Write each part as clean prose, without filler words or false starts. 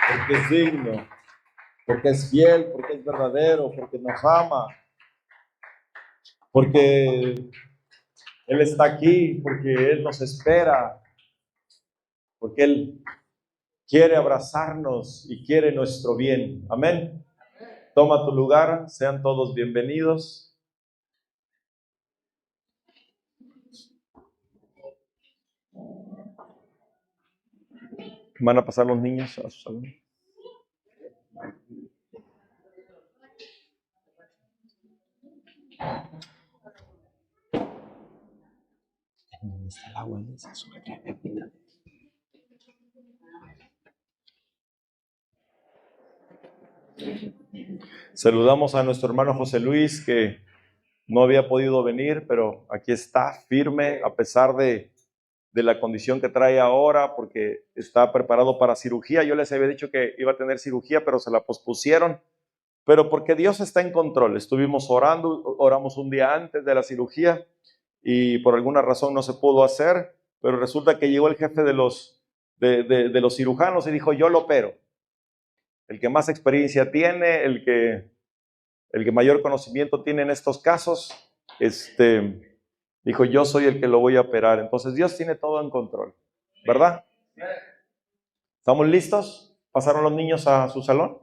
porque es digno, porque es fiel, porque es verdadero, porque nos ama, porque Él está aquí, porque Él nos espera, porque Él quiere abrazarnos y quiere nuestro bien. Amén. Toma tu lugar, sean todos bienvenidos. Van a pasar los niños a su salón. ¿Dónde está el agua? Saludamos a nuestro hermano José Luis, que no había podido venir, pero aquí está firme a pesar de la condición que trae ahora, porque está preparado para cirugía. Yo les había dicho que iba a tener cirugía, pero se la pospusieron. Pero porque Dios está en control. Estuvimos orando, oramos un día antes de la cirugía y por alguna razón no se pudo hacer, pero resulta que llegó el jefe de los cirujanos y dijo: yo lo opero. El que más experiencia tiene, el que mayor conocimiento tiene en estos casos, dijo: yo soy el que lo voy a operar. Entonces Dios tiene todo en control, ¿verdad? ¿Estamos listos? ¿Pasaron los niños a su salón?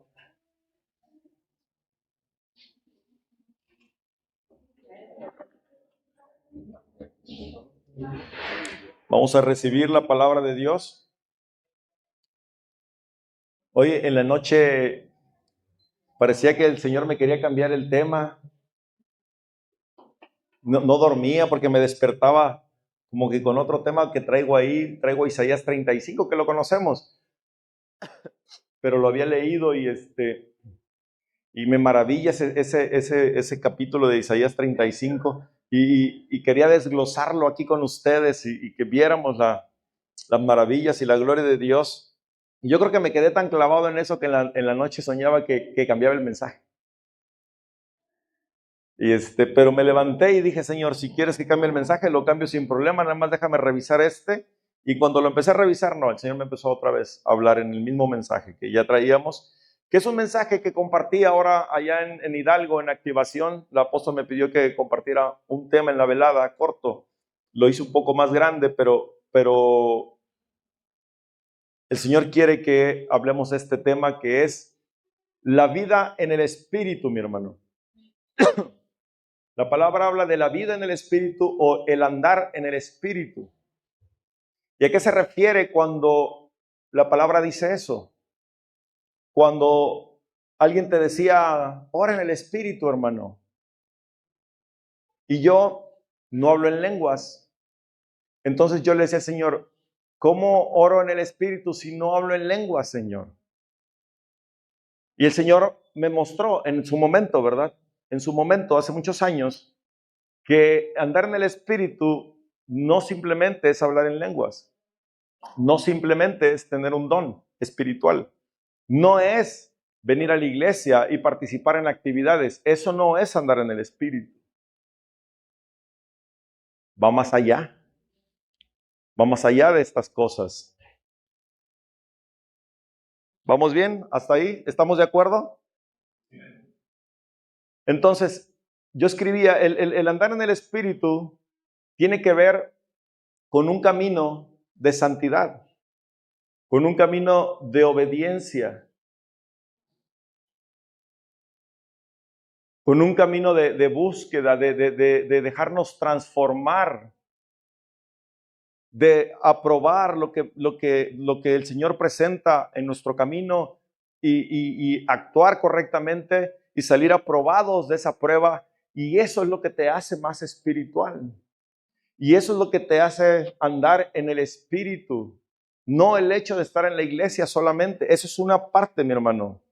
Vamos a recibir la palabra de Dios. Hoy en la noche parecía que el Señor me quería cambiar el tema. No dormía porque me despertaba como que con otro tema que traigo ahí. Traigo Isaías 35, que lo conocemos, pero lo había leído y me maravilla ese capítulo de Isaías 35 y quería desglosarlo aquí con ustedes y que viéramos las maravillas y la gloria de Dios. Y yo creo que me quedé tan clavado en eso que en la noche soñaba que cambiaba el mensaje. Pero me levanté y dije: Señor, si quieres que cambie el mensaje, lo cambio sin problema, nada más déjame revisar Y cuando lo empecé a revisar, no, el Señor me empezó otra vez a hablar en el mismo mensaje que ya traíamos, que es un mensaje que compartí ahora allá en Hidalgo, en Activación. El apóstol me pidió que compartiera un tema en la velada, corto. Lo hice un poco más grande, pero el Señor quiere que hablemos de este tema, que es la vida en el Espíritu, mi hermano. La palabra habla de la vida en el Espíritu o el andar en el Espíritu. ¿Y a qué se refiere cuando la palabra dice eso? Cuando alguien te decía: ora en el Espíritu, hermano. Y yo no hablo en lenguas. Entonces yo le decía: Señor, ¿cómo oro en el Espíritu si no hablo en lenguas, Señor? Y el Señor me mostró en su momento, ¿verdad? En su momento, hace muchos años, que andar en el Espíritu no simplemente es hablar en lenguas. No simplemente es tener un don espiritual. No es venir a la iglesia y participar en actividades. Eso no es andar en el Espíritu. Va más allá. Va más allá de estas cosas. ¿Vamos bien? ¿Hasta ahí? ¿Estamos de acuerdo? Entonces, yo escribía, el andar en el Espíritu tiene que ver con un camino de santidad, con un camino de obediencia, con un camino de búsqueda, de dejarnos transformar, de aprobar lo que el Señor presenta en nuestro camino y actuar correctamente y salir aprobados de esa prueba. Y eso es lo que te hace más espiritual. Y eso es lo que te hace andar en el Espíritu. No el hecho de estar en la iglesia solamente. Eso es una parte, mi hermano.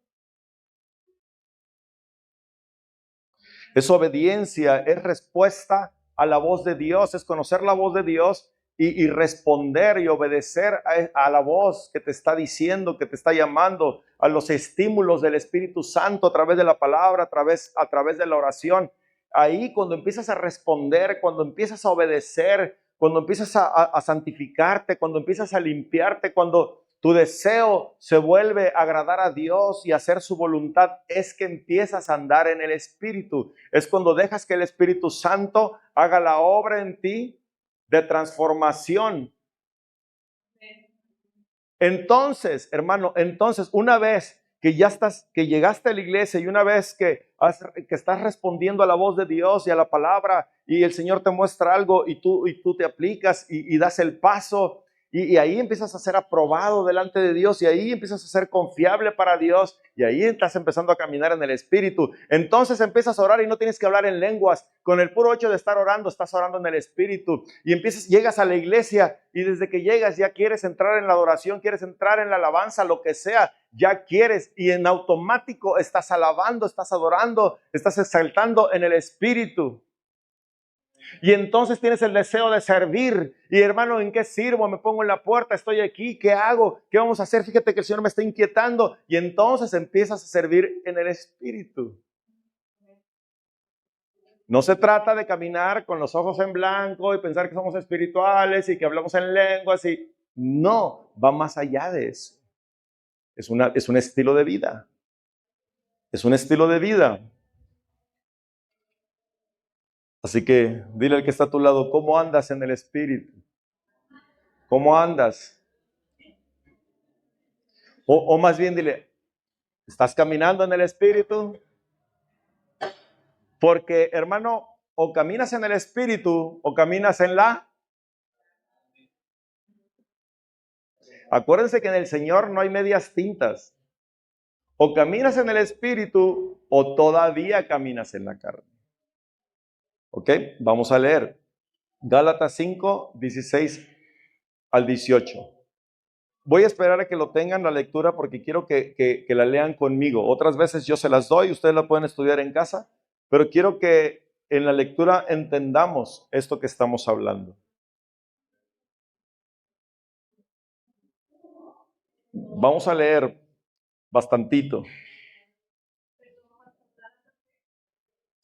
Es obediencia, es respuesta a la voz de Dios, es conocer la voz de Dios y responder y obedecer a la voz que te está diciendo, que te está llamando, a los estímulos del Espíritu Santo a través de la palabra, a través de la oración. Ahí cuando empiezas a responder, cuando empiezas a obedecer, cuando empiezas a santificarte, cuando empiezas a limpiarte, cuando tu deseo se vuelve a agradar a Dios y hacer su voluntad, es que empiezas a andar en el Espíritu. Es cuando dejas que el Espíritu Santo haga la obra en ti de transformación. Entonces, hermano, una vez que ya que llegaste a la iglesia y una vez que estás respondiendo a la voz de Dios y a la palabra y el Señor te muestra algo y tú te aplicas y das el paso y ahí empiezas a ser aprobado delante de Dios y ahí empiezas a ser confiable para Dios y ahí estás empezando a caminar en el Espíritu. Entonces empiezas a orar y no tienes que hablar en lenguas. Con el puro hecho de estar orando, estás orando en el Espíritu y llegas a la iglesia y desde que llegas ya quieres entrar en la adoración, quieres entrar en la alabanza, lo que sea, ya quieres y en automático estás alabando, estás adorando, estás exaltando en el Espíritu. Y entonces tienes el deseo de servir. Y hermano, ¿en qué sirvo? Me pongo en la puerta, estoy aquí, ¿qué hago? ¿Qué vamos a hacer? Fíjate que el Señor me está inquietando. Y entonces empiezas a servir en el Espíritu. No se trata de caminar con los ojos en blanco y pensar que somos espirituales y que hablamos en lenguas. No, va más allá de eso. Es un estilo de vida. Es un estilo de vida. Así que dile al que está a tu lado, ¿cómo andas en el Espíritu? ¿Cómo andas? O más bien dile, ¿estás caminando en el Espíritu? Porque, hermano, o caminas en el Espíritu o caminas en la... Acuérdense que en el Señor no hay medias tintas. O caminas en el Espíritu o todavía caminas en la carne. ¿Ok? Vamos a leer. Gálatas 5, 16 al 18. Voy a esperar a que lo tengan la lectura porque quiero que la lean conmigo. Otras veces yo se las doy, ustedes la pueden estudiar en casa, pero quiero que en la lectura entendamos esto que estamos hablando. Vamos a leer bastantito.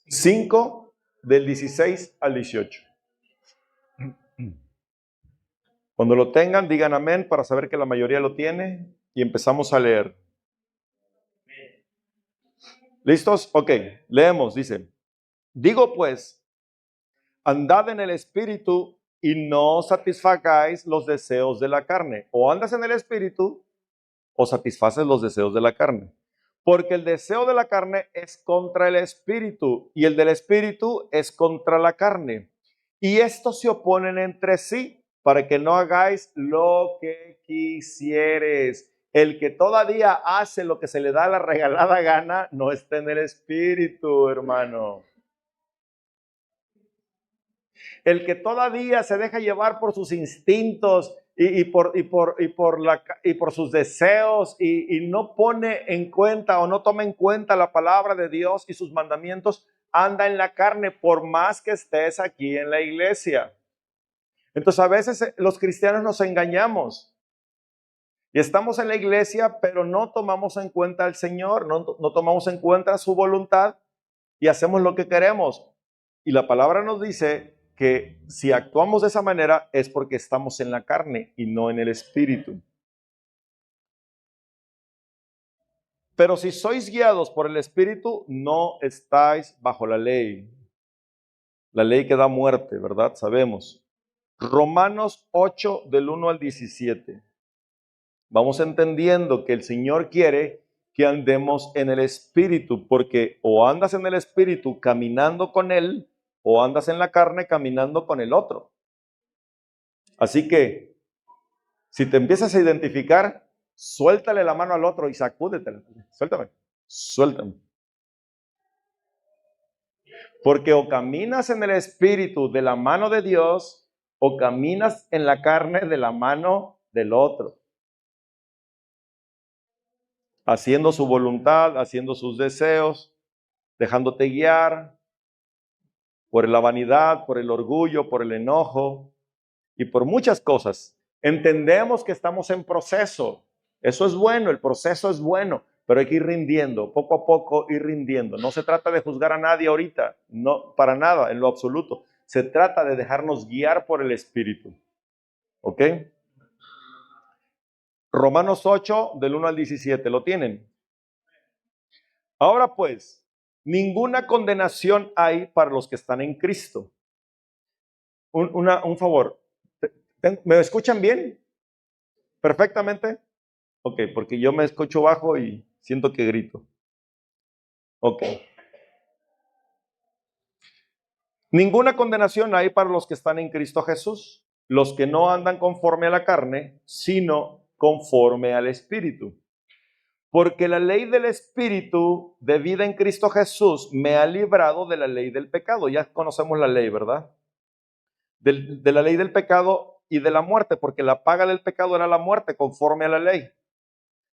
5 del 16 al 18. Cuando lo tengan, digan amén para saber que la mayoría lo tiene y empezamos a leer. ¿Listos? Ok, leemos, dice. Digo pues, andad en el Espíritu y no satisfagáis los deseos de la carne. O andas en el Espíritu o satisfaces los deseos de la carne. Porque el deseo de la carne es contra el Espíritu y el del Espíritu es contra la carne. Y estos se oponen entre sí para que no hagáis lo que quisieres. El que todavía hace lo que se le da la regalada gana no está en el Espíritu, hermano. El que todavía se deja llevar por sus instintos y por sus deseos y no pone en cuenta o no toma en cuenta la palabra de Dios y sus mandamientos, anda en la carne por más que estés aquí en la iglesia. Entonces a veces los cristianos nos engañamos y estamos en la iglesia, pero no tomamos en cuenta al Señor, no tomamos en cuenta su voluntad y hacemos lo que queremos. Y la palabra nos dice que si actuamos de esa manera es porque estamos en la carne y no en el Espíritu. Pero si sois guiados por el Espíritu, no estáis bajo la ley. La ley que da muerte, ¿verdad? Sabemos. Romanos 8, del 1 al 17. Vamos entendiendo que el Señor quiere que andemos en el Espíritu, porque o andas en el Espíritu caminando con Él, o andas en la carne caminando con el otro. Así que, si te empiezas a identificar, suéltale la mano al otro y sacúdetela. Suéltame. Porque o caminas en el Espíritu de la mano de Dios, o caminas en la carne de la mano del otro. Haciendo su voluntad, haciendo sus deseos, dejándote guiar por la vanidad, por el orgullo, por el enojo y por muchas cosas. Entendemos que estamos en proceso. Eso es bueno, el proceso es bueno, pero hay que ir rindiendo, poco a poco ir rindiendo. No se trata de juzgar a nadie ahorita, no, para nada, en lo absoluto. Se trata de dejarnos guiar por el Espíritu. ¿Ok? Romanos 8, del 1 al 17, ¿lo tienen? Ahora pues, ninguna condenación hay para los que están en Cristo. Un favor, ¿me escuchan bien? ¿Perfectamente? Ok, porque yo me escucho bajo y siento que grito. Ok. Ninguna condenación hay para los que están en Cristo Jesús, los que no andan conforme a la carne, sino conforme al Espíritu. Porque la ley del Espíritu de vida en Cristo Jesús me ha librado de la ley del pecado. Ya conocemos la ley, ¿verdad? De la ley del pecado y de la muerte, porque la paga del pecado era la muerte conforme a la ley.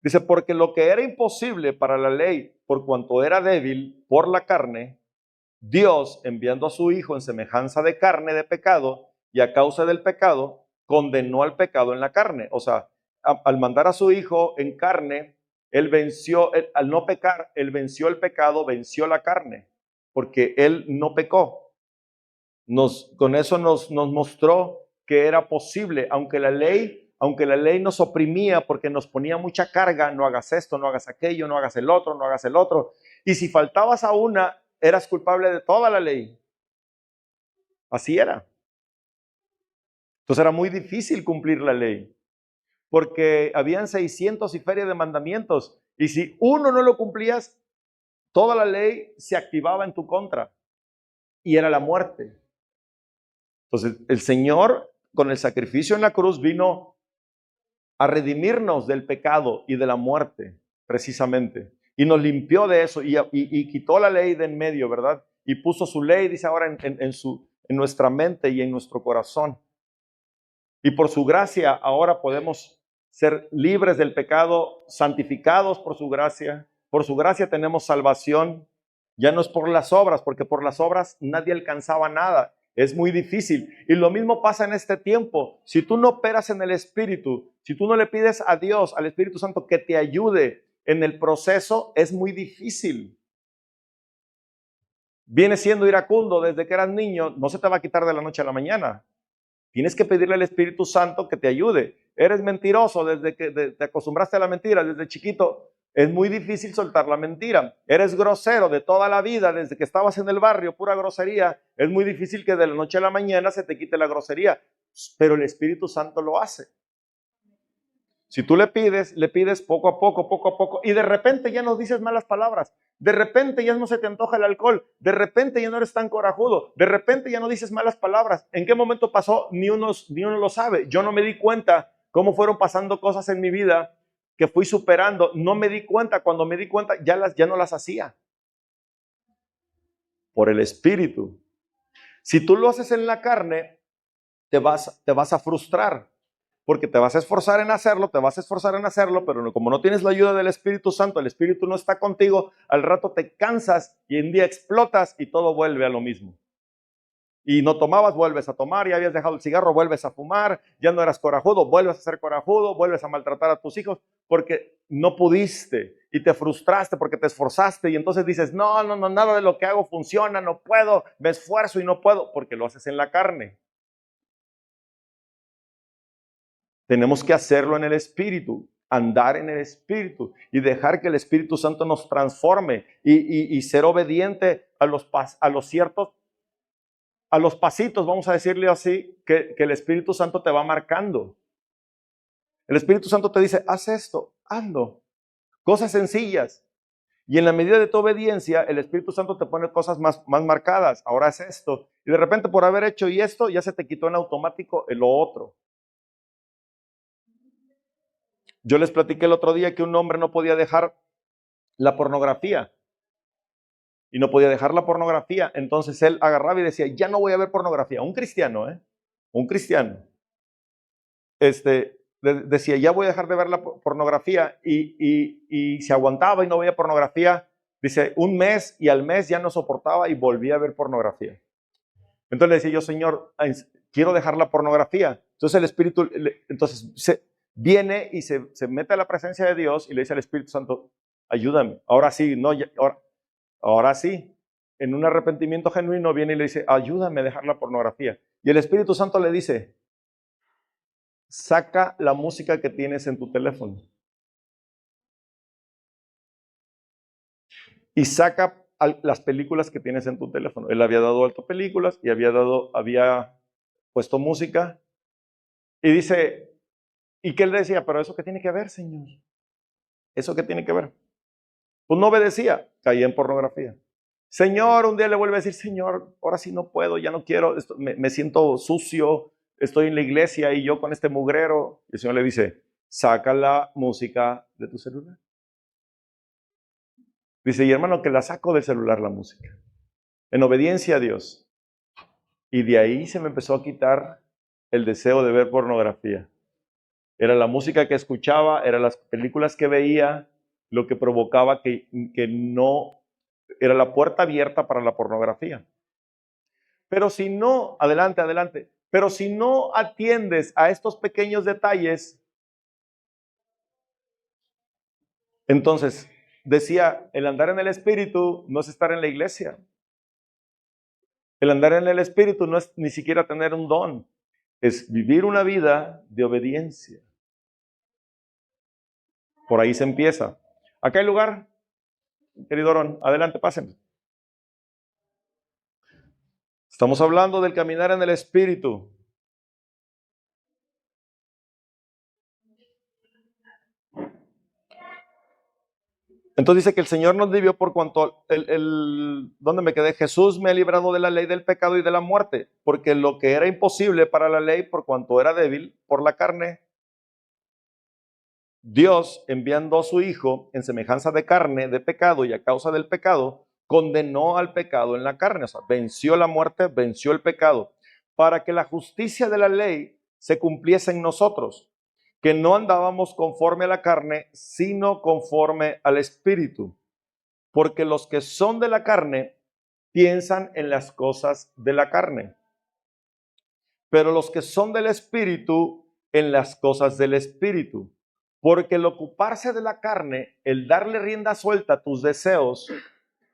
Dice, porque lo que era imposible para la ley, por cuanto era débil por la carne, Dios, enviando a su Hijo en semejanza de carne de pecado, y a causa del pecado, condenó al pecado en la carne. O sea, al mandar a su Hijo en carne, Él venció, al no pecar, Él venció el pecado, venció la carne, porque Él no pecó. Con eso nos mostró que era posible, aunque la ley nos oprimía porque nos ponía mucha carga, no hagas esto, no hagas aquello, no hagas el otro, no hagas el otro. Y si faltabas a una, eras culpable de toda la ley. Así era. Entonces era muy difícil cumplir la ley, porque habían 600 y feria de mandamientos, y si uno no lo cumplías, toda la ley se activaba en tu contra, y era la muerte. Entonces el Señor, con el sacrificio en la cruz, vino a redimirnos del pecado y de la muerte, precisamente, y nos limpió de eso, y quitó la ley de en medio, ¿verdad? Y puso su ley, dice ahora, en nuestra mente y en nuestro corazón. Y por su gracia ahora podemos ser libres del pecado, santificados por su gracia. Por su gracia tenemos salvación. Ya no es por las obras, porque por las obras nadie alcanzaba nada. Es muy difícil. Y lo mismo pasa en este tiempo. Si tú no operas en el Espíritu, si tú no le pides a Dios, al Espíritu Santo, que te ayude en el proceso, es muy difícil. Vienes siendo iracundo desde que eras niño, no se te va a quitar de la noche a la mañana. Tienes que pedirle al Espíritu Santo que te ayude. Eres mentiroso desde que te acostumbraste a la mentira, desde chiquito. Es muy difícil soltar la mentira. Eres grosero de toda la vida, desde que estabas en el barrio, pura grosería. Es muy difícil que de la noche a la mañana se te quite la grosería. Pero el Espíritu Santo lo hace. Si tú le pides poco a poco, y de repente ya no dices malas palabras, de repente ya no se te antoja el alcohol, de repente ya no eres tan corajudo, de repente ya no dices malas palabras. ¿En qué momento pasó? Ni uno lo sabe. Yo no me di cuenta cómo fueron pasando cosas en mi vida que fui superando. No me di cuenta. Cuando me di cuenta, ya no las hacía. Por el Espíritu. Si tú lo haces en la carne, te vas a frustrar. Porque te vas a esforzar en hacerlo, pero como no tienes la ayuda del Espíritu Santo, el Espíritu no está contigo, al rato te cansas y un día explotas y todo vuelve a lo mismo. Y no tomabas, vuelves a tomar, ya habías dejado el cigarro, vuelves a fumar, ya no eras corajudo, vuelves a ser corajudo, vuelves a maltratar a tus hijos porque no pudiste y te frustraste porque te esforzaste y entonces dices, no, nada de lo que hago funciona, no puedo, me esfuerzo y no puedo porque lo haces en la carne. Tenemos que hacerlo en el Espíritu, andar en el Espíritu y dejar que el Espíritu Santo nos transforme y ser obediente a los pasitos, vamos a decirle así, que el Espíritu Santo te va marcando. El Espíritu Santo te dice, haz esto, hazlo. Cosas sencillas. Y en la medida de tu obediencia, el Espíritu Santo te pone cosas más marcadas. Ahora haz esto. Y de repente por haber hecho y esto, ya se te quitó en automático lo otro. Yo les platiqué el otro día que un hombre no podía dejar la pornografía. Y no podía dejar la pornografía. Entonces él agarraba y decía, ya no voy a ver pornografía. Un cristiano, Un cristiano. Decía, ya voy a dejar de ver la pornografía. Y se aguantaba y no veía pornografía. Dice, un mes, y al mes ya no soportaba y volvía a ver pornografía. Entonces le decía yo, Señor, quiero dejar la pornografía. Entonces el Espíritu, viene y se mete a la presencia de Dios y le dice al Espíritu Santo, ayúdame. Ahora sí, no, ahora sí. En un arrepentimiento genuino viene y le dice, ayúdame a dejar la pornografía. Y el Espíritu Santo le dice, saca la música que tienes en tu teléfono y saca las películas que tienes en tu teléfono. Él había dado alto películas y había puesto música y dice, ¿y qué él decía? Pero eso qué tiene que ver, Señor, eso qué tiene que ver. Pues no obedecía, caía en pornografía. Señor, un día le vuelve a decir, Señor, ahora sí no puedo, ya no quiero, me siento sucio, estoy en la iglesia y yo con este mugrero. Y el Señor le dice, saca la música de tu celular. Dice, y hermano, que la saco del celular la música, en obediencia a Dios. Y de ahí se me empezó a quitar el deseo de ver pornografía. Era la música que escuchaba, eran las películas que veía, lo que provocaba que no, era la puerta abierta para la pornografía. Pero si no, adelante, pero si no atiendes a estos pequeños detalles, entonces, decía, el andar en el Espíritu no es estar en la iglesia. El andar en el Espíritu no es ni siquiera tener un don, es vivir una vida de obediencia. Por ahí se empieza. Acá hay lugar, querido Aaron, adelante, pasen. Estamos hablando del caminar en el Espíritu. Entonces dice que el Señor nos libró por cuanto, ¿dónde me quedé? Jesús me ha librado de la ley del pecado y de la muerte, porque lo que era imposible para la ley, por cuanto era débil por la carne, Dios, enviando a su Hijo en semejanza de carne, de pecado y a causa del pecado, condenó al pecado en la carne, o sea, venció la muerte, venció el pecado, para que la justicia de la ley se cumpliese en nosotros, que no andábamos conforme a la carne, sino conforme al Espíritu. Porque los que son de la carne piensan en las cosas de la carne, pero los que son del Espíritu en las cosas del Espíritu. Porque el ocuparse de la carne, el darle rienda suelta a tus deseos,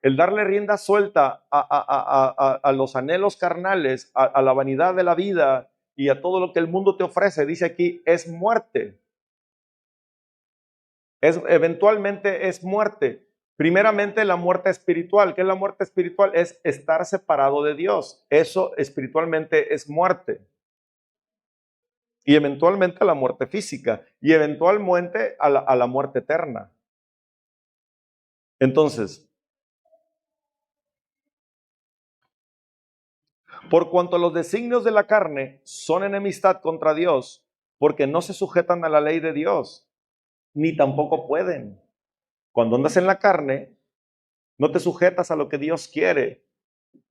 el darle rienda suelta a los anhelos carnales, a la vanidad de la vida y a todo lo que el mundo te ofrece, dice aquí, es muerte. Eventualmente es muerte. Primeramente la muerte espiritual. ¿Qué es la muerte espiritual? Es estar separado de Dios. Eso espiritualmente es muerte. Y eventualmente la muerte física. Y eventualmente a la muerte eterna. Entonces, por cuanto los designios de la carne son enemistad contra Dios, porque no se sujetan a la ley de Dios, ni tampoco pueden. Cuando andas en la carne, no te sujetas a lo que Dios quiere,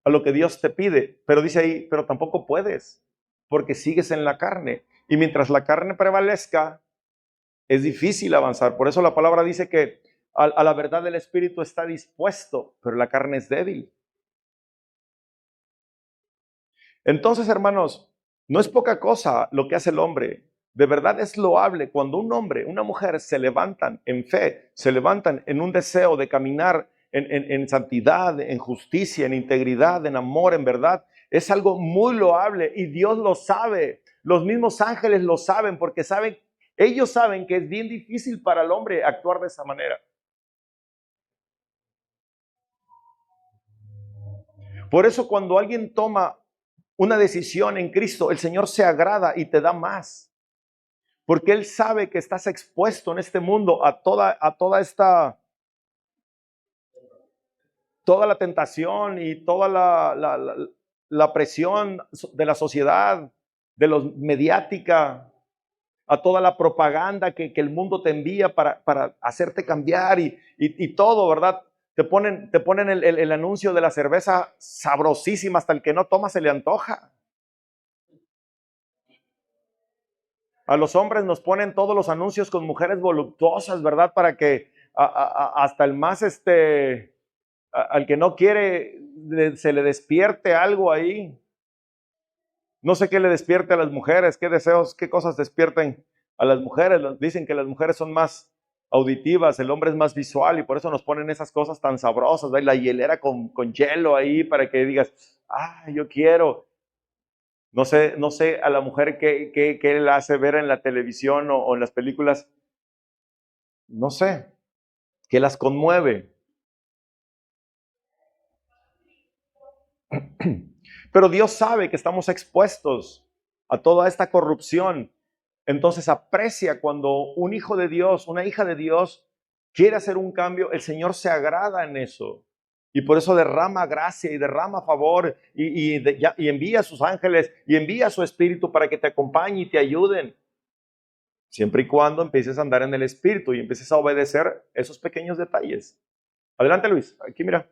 a lo que Dios te pide, pero dice ahí, pero tampoco puedes, porque sigues en la carne. Y mientras la carne prevalezca, es difícil avanzar. Por eso la palabra dice que a la verdad del Espíritu está dispuesto, pero la carne es débil. Entonces, hermanos, no es poca cosa lo que hace el hombre. De verdad es loable cuando un hombre, una mujer se levantan en fe, se levantan en un deseo de caminar en santidad, en justicia, en integridad, en amor, en verdad. Es algo muy loable y Dios lo sabe. Los mismos ángeles lo saben porque ellos saben que es bien difícil para el hombre actuar de esa manera. Por eso cuando alguien toma una decisión en Cristo, el Señor se agrada y te da más. Porque Él sabe que estás expuesto en este mundo a toda la tentación y toda la presión de la sociedad, de los mediática, a toda la propaganda que el mundo te envía para hacerte cambiar y todo, ¿verdad? Te ponen el anuncio de la cerveza sabrosísima, hasta el que no toma se le antoja. A los hombres nos ponen todos los anuncios con mujeres voluptuosas, ¿verdad? Para que hasta el más, al que no quiere, se le despierte algo ahí. No sé qué le despierte a las mujeres, qué deseos, qué cosas despierten a las mujeres. Dicen que las mujeres son más auditivas, el hombre es más visual y por eso nos ponen esas cosas tan sabrosas, ¿verdad? La hielera con hielo ahí para que digas, yo quiero. No sé a la mujer que él hace ver en la televisión o en las películas, no sé, que las conmueve. Pero Dios sabe que estamos expuestos a toda esta corrupción. Entonces aprecia cuando un hijo de Dios, una hija de Dios quiere hacer un cambio, el Señor se agrada en eso. Y por eso derrama gracia y derrama favor y envía a sus ángeles y envía a su espíritu para que te acompañe y te ayuden. Siempre y cuando empieces a andar en el espíritu y empieces a obedecer esos pequeños detalles. Adelante, Luis. Aquí mira.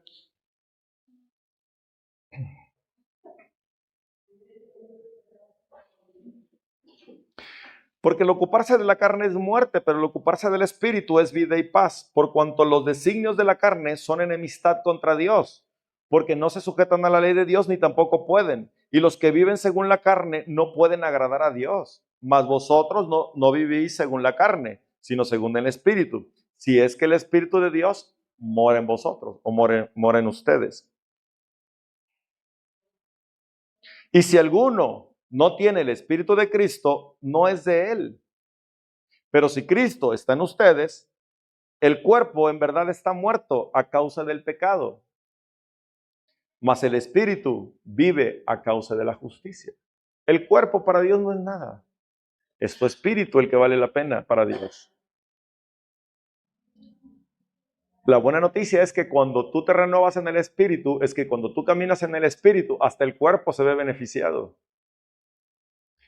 Porque el ocuparse de la carne es muerte, pero el ocuparse del espíritu es vida y paz, por cuanto los designios de la carne son enemistad contra Dios, porque no se sujetan a la ley de Dios ni tampoco pueden. Y los que viven según la carne no pueden agradar a Dios. Mas vosotros no vivís según la carne, sino según el espíritu. Si es que el espíritu de Dios mora en vosotros o mora en ustedes. Y si alguno no tiene el espíritu de Cristo, no es de él. Pero si Cristo está en ustedes, el cuerpo en verdad está muerto a causa del pecado, mas el espíritu vive a causa de la justicia. El cuerpo para Dios no es nada. Es tu espíritu el que vale la pena para Dios. La buena noticia es que cuando tú te renovas en el espíritu, es que cuando tú caminas en el espíritu, hasta el cuerpo se ve beneficiado.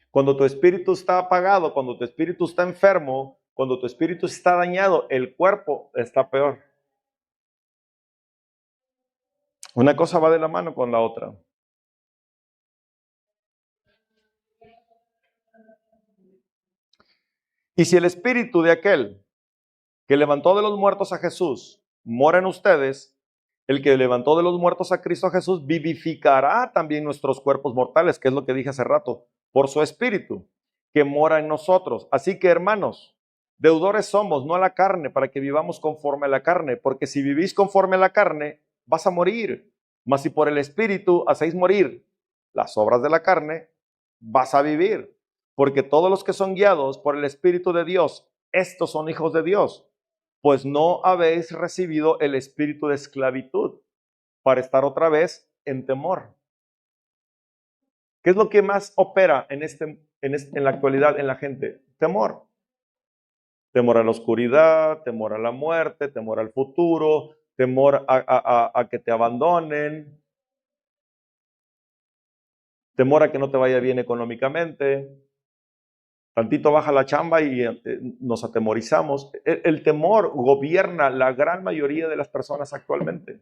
Cuando tu espíritu está apagado, cuando tu espíritu está enfermo, cuando tu espíritu está dañado, el cuerpo está peor. Una cosa va de la mano con la otra. Y si el espíritu de aquel que levantó de los muertos a Jesús mora en ustedes, el que levantó de los muertos a Cristo Jesús vivificará también nuestros cuerpos mortales, que es lo que dije hace rato, por su espíritu que mora en nosotros. Así que, hermanos, deudores somos, no a la carne, para que vivamos conforme a la carne, porque si vivís conforme a la carne, vas a morir. Mas si por el espíritu hacéis morir las obras de la carne, vas a vivir. Porque todos los que son guiados por el Espíritu de Dios, estos son hijos de Dios. Pues no habéis recibido el espíritu de esclavitud para estar otra vez en temor. ¿Qué es lo que más opera en la actualidad en la gente? Temor. Temor a la oscuridad, temor a la muerte, temor al futuro, temor a que te abandonen, temor a que no te vaya bien económicamente. Tantito baja la chamba y nos atemorizamos. El temor gobierna la gran mayoría de las personas actualmente.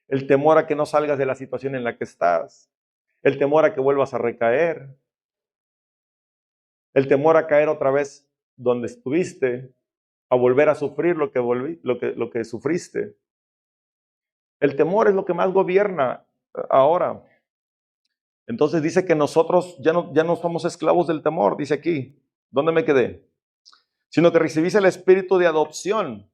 El temor a que no salgas de la situación en la que estás. El temor a que vuelvas a recaer. El temor a caer otra vez donde estuviste, a volver a sufrir lo que sufriste. El temor es lo que más gobierna ahora. Entonces dice que nosotros ya no somos esclavos del temor, dice aquí. ¿Dónde me quedé? Sino que recibís el espíritu de adopción.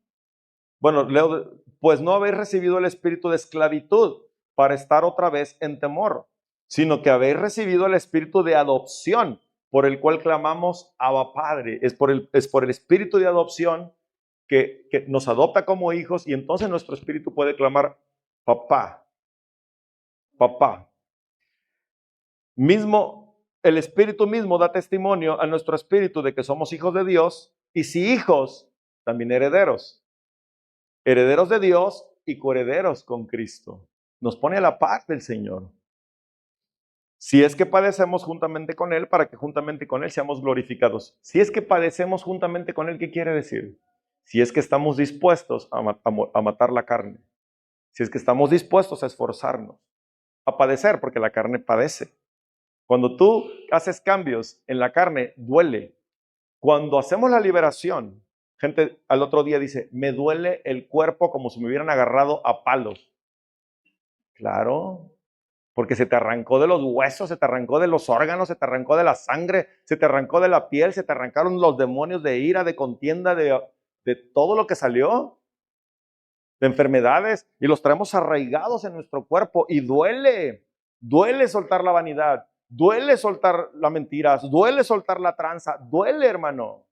Bueno, leo, pues no habéis recibido el espíritu de esclavitud para estar otra vez en temor, sino que habéis recibido el espíritu de adopción, por el cual clamamos Abba Padre. Es por el espíritu de adopción que nos adopta como hijos y entonces nuestro espíritu puede clamar papá, papá. El espíritu mismo da testimonio a nuestro espíritu de que somos hijos de Dios y si hijos, también herederos. Herederos de Dios y coherederos con Cristo. Nos pone a la paz del Señor. Si es que padecemos juntamente con Él, para que juntamente con Él seamos glorificados. Si es que padecemos juntamente con Él, ¿qué quiere decir? Si es que estamos dispuestos a matar la carne. Si es que estamos dispuestos a esforzarnos, a padecer, porque la carne padece. Cuando tú haces cambios en la carne, duele. Cuando hacemos la liberación, gente al otro día dice, me duele el cuerpo como si me hubieran agarrado a palos. Claro, porque se te arrancó de los huesos, se te arrancó de los órganos, se te arrancó de la sangre, se te arrancó de la piel, se te arrancaron los demonios de ira, de contienda, de todo lo que salió, de enfermedades, y los traemos arraigados en nuestro cuerpo y duele soltar la vanidad. Duele soltar las mentiras, duele soltar la tranza, duele, hermano.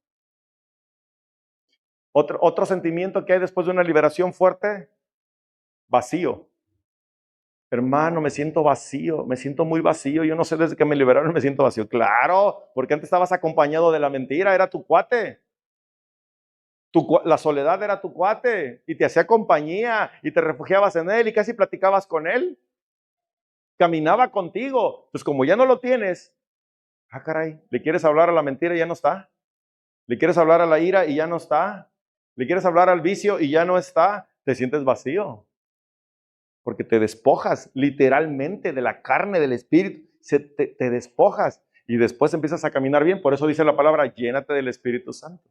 Otro sentimiento que hay después de una liberación fuerte, vacío. Hermano, me siento vacío, me siento muy vacío. Yo no sé, desde que me liberaron me siento vacío. Claro, porque antes estabas acompañado de la mentira, era tu cuate. La soledad era tu cuate y te hacía compañía y te refugiabas en él y casi platicabas con él. Caminaba contigo. Pues como ya no lo tienes, caray, le quieres hablar a la mentira y ya no está. Le quieres hablar a la ira y ya no está. Le quieres hablar al vicio y ya no está. Te sientes vacío. Porque te despojas literalmente de la carne, del espíritu. Te despojas y después empiezas a caminar bien. Por eso dice la palabra, llénate del Espíritu Santo.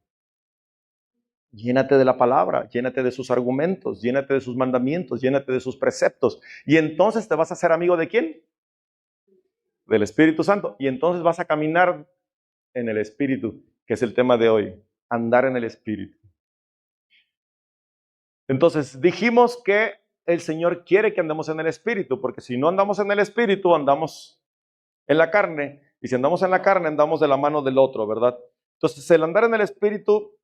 Llénate de la palabra, llénate de sus argumentos, llénate de sus mandamientos, llénate de sus preceptos. Y entonces te vas a hacer amigo ¿de quién? Del Espíritu Santo. Y entonces vas a caminar en el Espíritu, que es el tema de hoy, andar en el Espíritu. Entonces dijimos que el Señor quiere que andemos en el Espíritu, porque si no andamos en el Espíritu, andamos en la carne. Y si andamos en la carne, andamos de la mano del otro, ¿verdad? Entonces el andar en el Espíritu,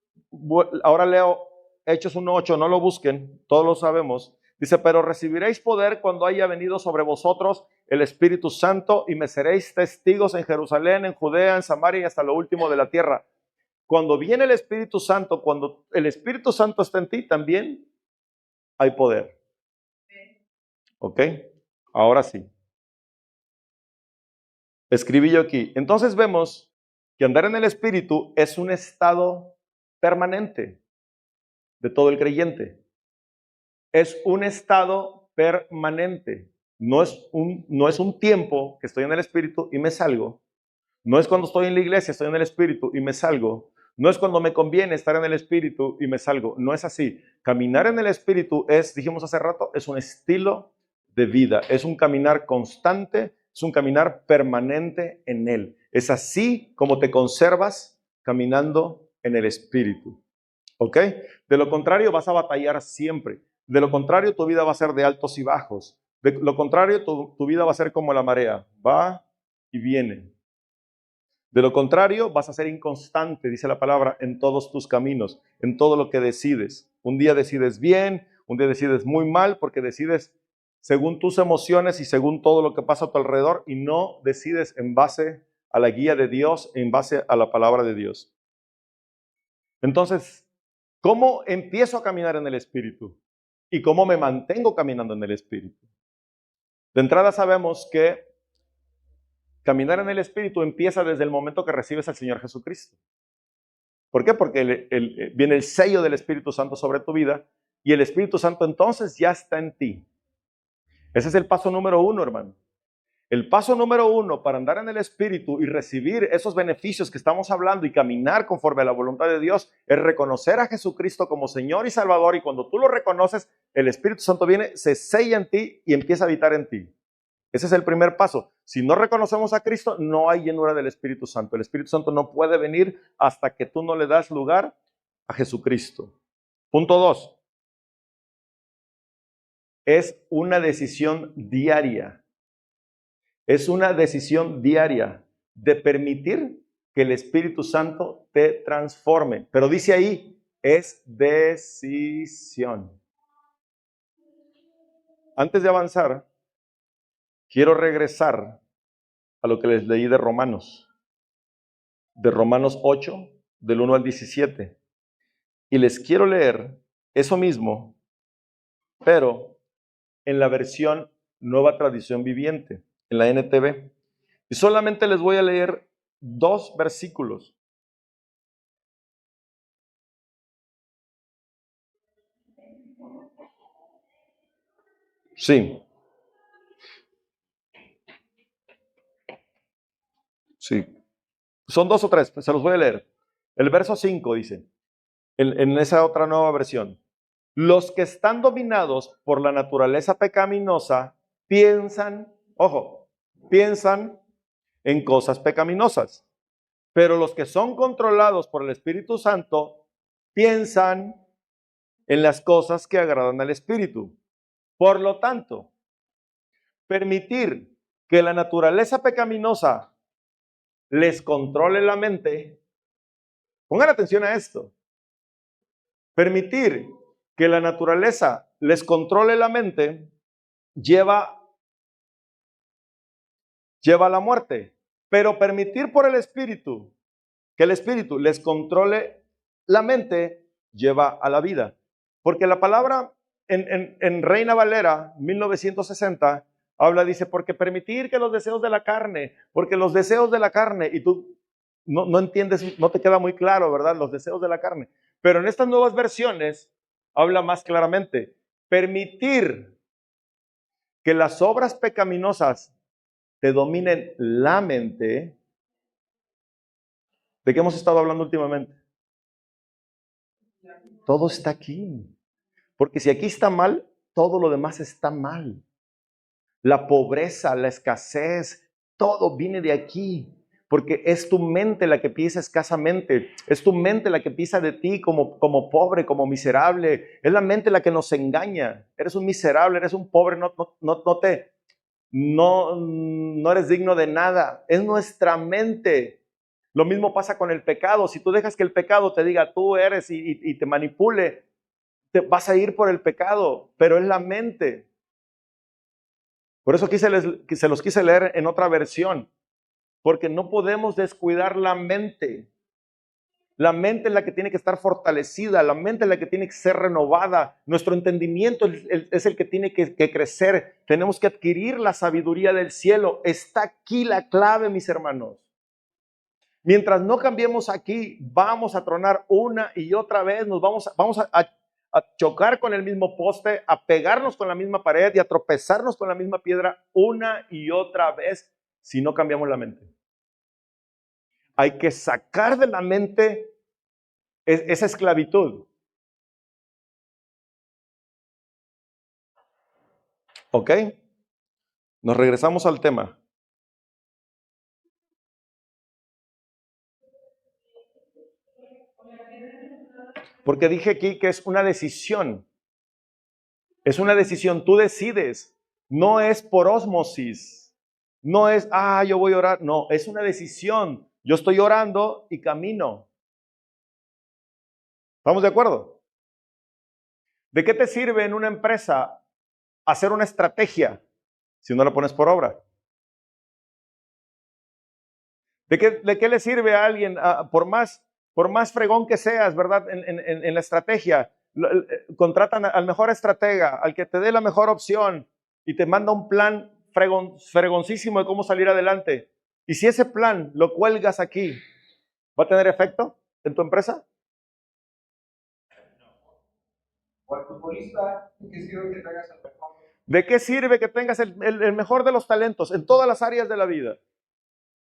ahora leo Hechos 1:8, no lo busquen, todos lo sabemos. Dice, pero recibiréis poder cuando haya venido sobre vosotros el Espíritu Santo y me seréis testigos en Jerusalén, en Judea, en Samaria y hasta lo último de la tierra. Cuando viene el Espíritu Santo, cuando el Espíritu Santo está en ti, también hay poder. ¿Ok? Ahora sí. Escribí yo aquí. Entonces vemos que andar en el Espíritu es un estado permanente de todo el creyente. Es un estado permanente. No es un tiempo que estoy en el Espíritu y me salgo. No es cuando estoy en la iglesia, estoy en el Espíritu y me salgo. No es cuando me conviene estar en el Espíritu y me salgo. No es así. Caminar en el Espíritu es, dijimos hace rato, es un estilo de vida. Es un caminar constante, es un caminar permanente en Él. Es así como te conservas caminando en el Espíritu. ¿Ok? De lo contrario, vas a batallar siempre. De lo contrario, tu vida va a ser de altos y bajos. De lo contrario, tu vida va a ser como la marea. Va y viene. De lo contrario, vas a ser inconstante, dice la palabra, en todos tus caminos, en todo lo que decides. Un día decides bien, un día decides muy mal, porque decides según tus emociones y según todo lo que pasa a tu alrededor y no decides en base a la guía de Dios, en base a la palabra de Dios. Entonces, ¿cómo empiezo a caminar en el Espíritu? ¿Y cómo me mantengo caminando en el Espíritu? De entrada sabemos que caminar en el Espíritu empieza desde el momento que recibes al Señor Jesucristo. ¿Por qué? Porque viene el sello del Espíritu Santo sobre tu vida y el Espíritu Santo entonces ya está en ti. Ese es el paso número 1, hermano. El paso número 1 para andar en el Espíritu y recibir esos beneficios que estamos hablando y caminar conforme a la voluntad de Dios es reconocer a Jesucristo como Señor y Salvador, y cuando tú lo reconoces, el Espíritu Santo viene, se sella en ti y empieza a habitar en ti. Ese es el primer paso. Si no reconocemos a Cristo, no hay llenura del Espíritu Santo. El Espíritu Santo no puede venir hasta que tú no le das lugar a Jesucristo. Punto 2. Es una decisión diaria. Es una decisión diaria de permitir que el Espíritu Santo te transforme. Pero dice ahí, es decisión. Antes de avanzar, quiero regresar a lo que les leí de Romanos 8, del 1 al 17. Y les quiero leer eso mismo, pero en la versión Nueva Tradición Viviente, en la NTV. Y solamente les voy a leer 2 versículos. Sí. Sí. Son 2 o 3, pues se los voy a leer. El verso 5 dice, en esa otra nueva versión, los que están dominados por la naturaleza pecaminosa piensan, ojo, piensan en cosas pecaminosas, pero los que son controlados por el Espíritu Santo piensan en las cosas que agradan al Espíritu. Por lo tanto, permitir que la naturaleza pecaminosa les controle la mente. Pongan atención a esto. Permitir que la naturaleza les controle la mente lleva a la muerte. Pero permitir por el Espíritu que el Espíritu les controle la mente lleva a la vida. Porque la palabra en Reina Valera 1960 habla, dice, porque permitir que los deseos de la carne, porque los deseos de la carne, y tú no entiendes, no te queda muy claro, ¿verdad? Los deseos de la carne. Pero en estas nuevas versiones habla más claramente, permitir que las obras pecaminosas te dominen la mente. ¿De qué hemos estado hablando últimamente? Todo está aquí. Porque si aquí está mal, todo lo demás está mal. La pobreza, la escasez, todo viene de aquí. Porque es tu mente la que piensa escasamente. Es tu mente la que piensa de ti como pobre, como miserable. Es la mente la que nos engaña. Eres un miserable, eres un pobre, no eres digno de nada. Es nuestra mente. Lo mismo pasa con el pecado. Si tú dejas que el pecado te diga tú eres y te manipule, te vas a ir por el pecado, pero es la mente. Por eso se los quise leer en otra versión, porque no podemos descuidar la mente. La mente es la que tiene que estar fortalecida, la mente es la que tiene que ser renovada. Nuestro entendimiento es el que tiene que crecer. Tenemos que adquirir la sabiduría del cielo. Está aquí la clave, mis hermanos. Mientras no cambiemos aquí, vamos a tronar una y otra vez, vamos a chocar con el mismo poste, a pegarnos con la misma pared y a tropezarnos con la misma piedra una y otra vez si no cambiamos la mente. Hay que sacar de la mente esa esclavitud. ¿Ok? Nos regresamos al tema. Porque dije aquí que es una decisión. Es una decisión, tú decides. No es por ósmosis. No es, yo voy a orar. No, es una decisión. Yo estoy orando y camino. ¿Estamos de acuerdo? ¿De qué te sirve en una empresa hacer una estrategia si no la pones por obra? ¿De qué le sirve a alguien, por más fregón que seas, ¿verdad? En la estrategia, contratan al mejor estratega, al que te dé la mejor opción y te manda un plan fregoncísimo de cómo salir adelante. Y si ese plan lo cuelgas aquí, ¿va a tener efecto en tu empresa? O al futbolista, ¿de qué sirve que tengas el mejor? ¿De qué sirve que tengas el mejor de los talentos en todas las áreas de la vida?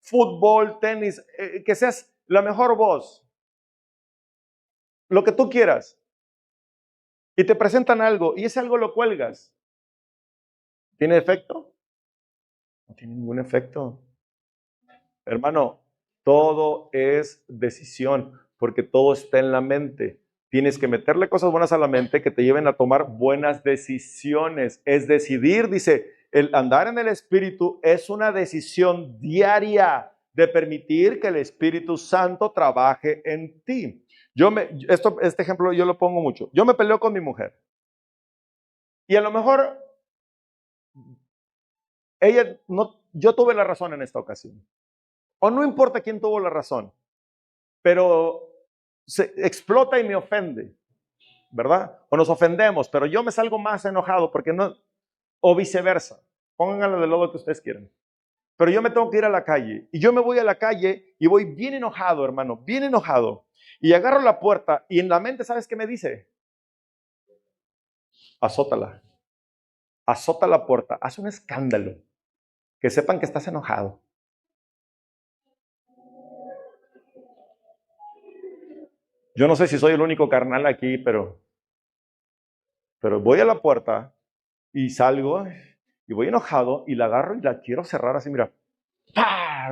Fútbol, tenis, que seas la mejor voz, lo que tú quieras, y te presentan algo y ese algo lo cuelgas. ¿Tiene efecto? No tiene ningún efecto. Hermano, todo es decisión, porque todo está en la mente. Tienes que meterle cosas buenas a la mente que te lleven a tomar buenas decisiones. Es decidir, dice, el andar en el Espíritu es una decisión diaria de permitir que el Espíritu Santo trabaje en ti. Este ejemplo yo lo pongo mucho. Yo me peleo con mi mujer. Y a lo mejor yo tuve la razón en esta ocasión. O no importa quién tuvo la razón, pero se explota y me ofende, ¿verdad? O nos ofendemos, pero yo me salgo más enojado porque no, o viceversa. Pónganlo del lado que ustedes quieran. Pero yo me tengo que ir a la calle y yo me voy a la calle y voy bien enojado, hermano, bien enojado. Y agarro la puerta y en la mente, ¿sabes qué me dice? Azótala. Azota la puerta, haz un escándalo. Que sepan que estás enojado. Yo no sé si soy el único carnal aquí, pero voy a la puerta y salgo y voy enojado y la agarro y la quiero cerrar así, mira. ¡Pah!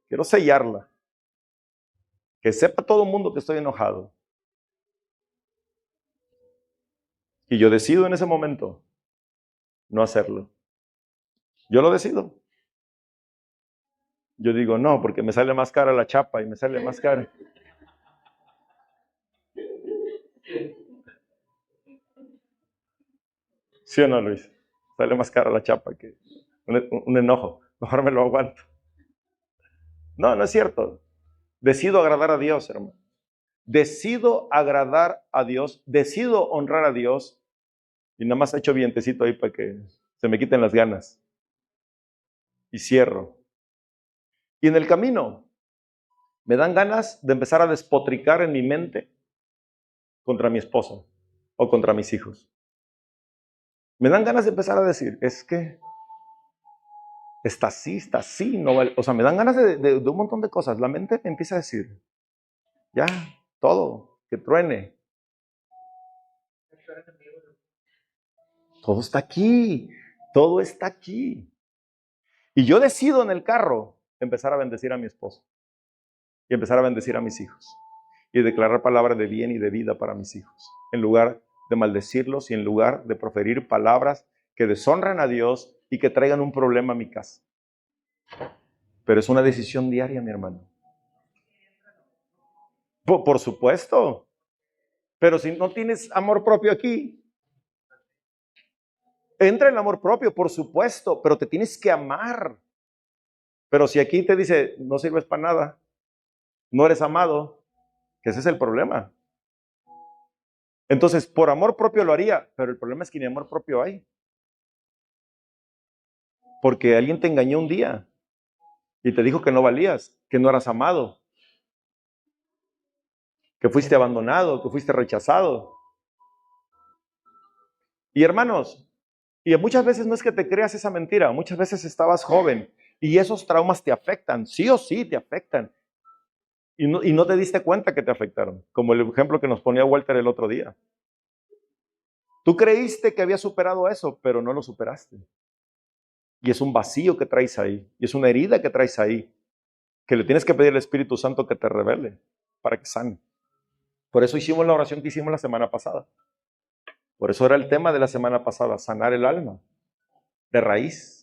Quiero sellarla. Que sepa todo el mundo que estoy enojado. Y yo decido en ese momento no hacerlo. Yo lo decido. Yo digo, no, porque me sale más cara la chapa y me sale más cara. ¿Sí o no, Luis? Sale más cara la chapa que un enojo. Mejor me lo aguanto. No, no es cierto. Decido agradar a Dios, hermano. Decido agradar a Dios, decido honrar a Dios y nada más echo vientecito ahí para que se me quiten las ganas. Y cierro. Y en el camino me dan ganas de empezar a despotricar en mi mente contra mi esposo o contra mis hijos. Me dan ganas de empezar a decir, es que está así, no vale. O sea, me dan ganas de un montón de cosas. La mente me empieza a decir, ya, todo, que truene. Todo está aquí, todo está aquí. Y yo decido en el carro empezar a bendecir a mi esposo y empezar a bendecir a mis hijos y declarar palabras de bien y de vida para mis hijos, en lugar de maldecirlos y en lugar de proferir palabras que deshonran a Dios y que traigan un problema a mi casa. Pero es una decisión diaria, mi hermano. Por supuesto. Pero si no tienes amor propio aquí, entra el amor propio, por supuesto, pero te tienes que amar. Pero si aquí te dice, no sirves para nada, no eres amado, que ese es el problema. Entonces, por amor propio lo haría, pero el problema es que ni amor propio hay. Porque alguien te engañó un día y te dijo que no valías, que no eras amado, que fuiste abandonado, que fuiste rechazado. Y hermanos, y muchas veces no es que te creas esa mentira, muchas veces estabas joven y esos traumas te afectan, sí o sí te afectan. Y no te diste cuenta que te afectaron, como el ejemplo que nos ponía Walter el otro día. Tú creíste que habías superado eso, pero no lo superaste. Y es un vacío que traes ahí, y es una herida que traes ahí, que le tienes que pedir al Espíritu Santo que te revele para que sane. Por eso hicimos la oración que hicimos la semana pasada. Por eso era el tema de la semana pasada, sanar el alma, de raíz.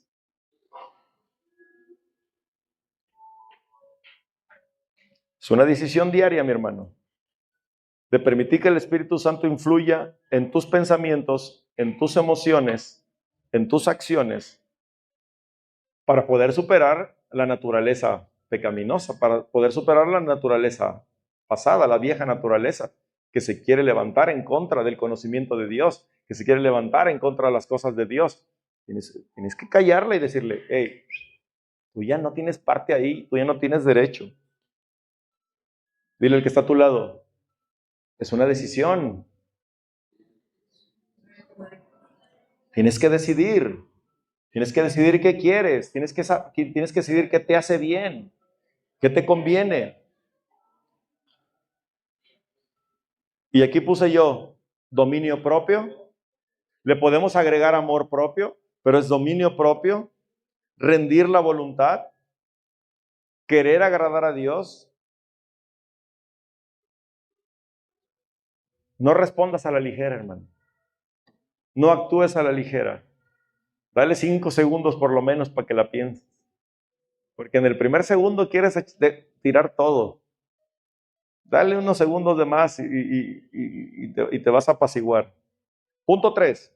Es una decisión diaria, mi hermano, de permitir que el Espíritu Santo influya en tus pensamientos, en tus emociones, en tus acciones, para poder superar la naturaleza pecaminosa, para poder superar la naturaleza pasada, la vieja naturaleza, que se quiere levantar en contra del conocimiento de Dios, que se quiere levantar en contra de las cosas de Dios. Tienes que callarla y decirle, hey, tú ya no tienes parte ahí, tú ya no tienes derecho. Dile al que está a tu lado, es una decisión. Tienes que decidir. Tienes que decidir qué quieres. Tienes que decidir qué te hace bien, qué te conviene. Y aquí puse yo, dominio propio. Le podemos agregar amor propio, pero es dominio propio, rendir la voluntad, querer agradar a Dios. No respondas a la ligera, hermano. No actúes a la ligera. Dale 5 segundos por lo menos para que la pienses. Porque en el primer segundo quieres tirar todo. Dale unos segundos de más y te vas a apaciguar. Punto 3.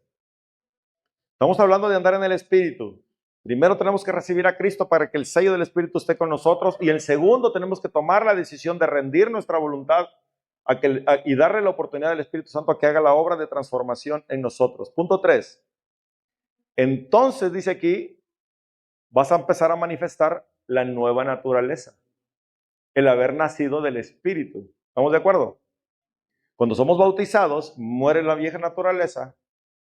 Estamos hablando de andar en el Espíritu. Primero tenemos que recibir a Cristo para que el sello del Espíritu esté con nosotros. Y el segundo tenemos que tomar la decisión de rendir nuestra voluntad y darle la oportunidad al Espíritu Santo a que haga la obra de transformación en nosotros. Punto 3. Entonces, dice aquí, vas a empezar a manifestar la nueva naturaleza. El haber nacido del Espíritu. ¿Estamos de acuerdo? Cuando somos bautizados, muere la vieja naturaleza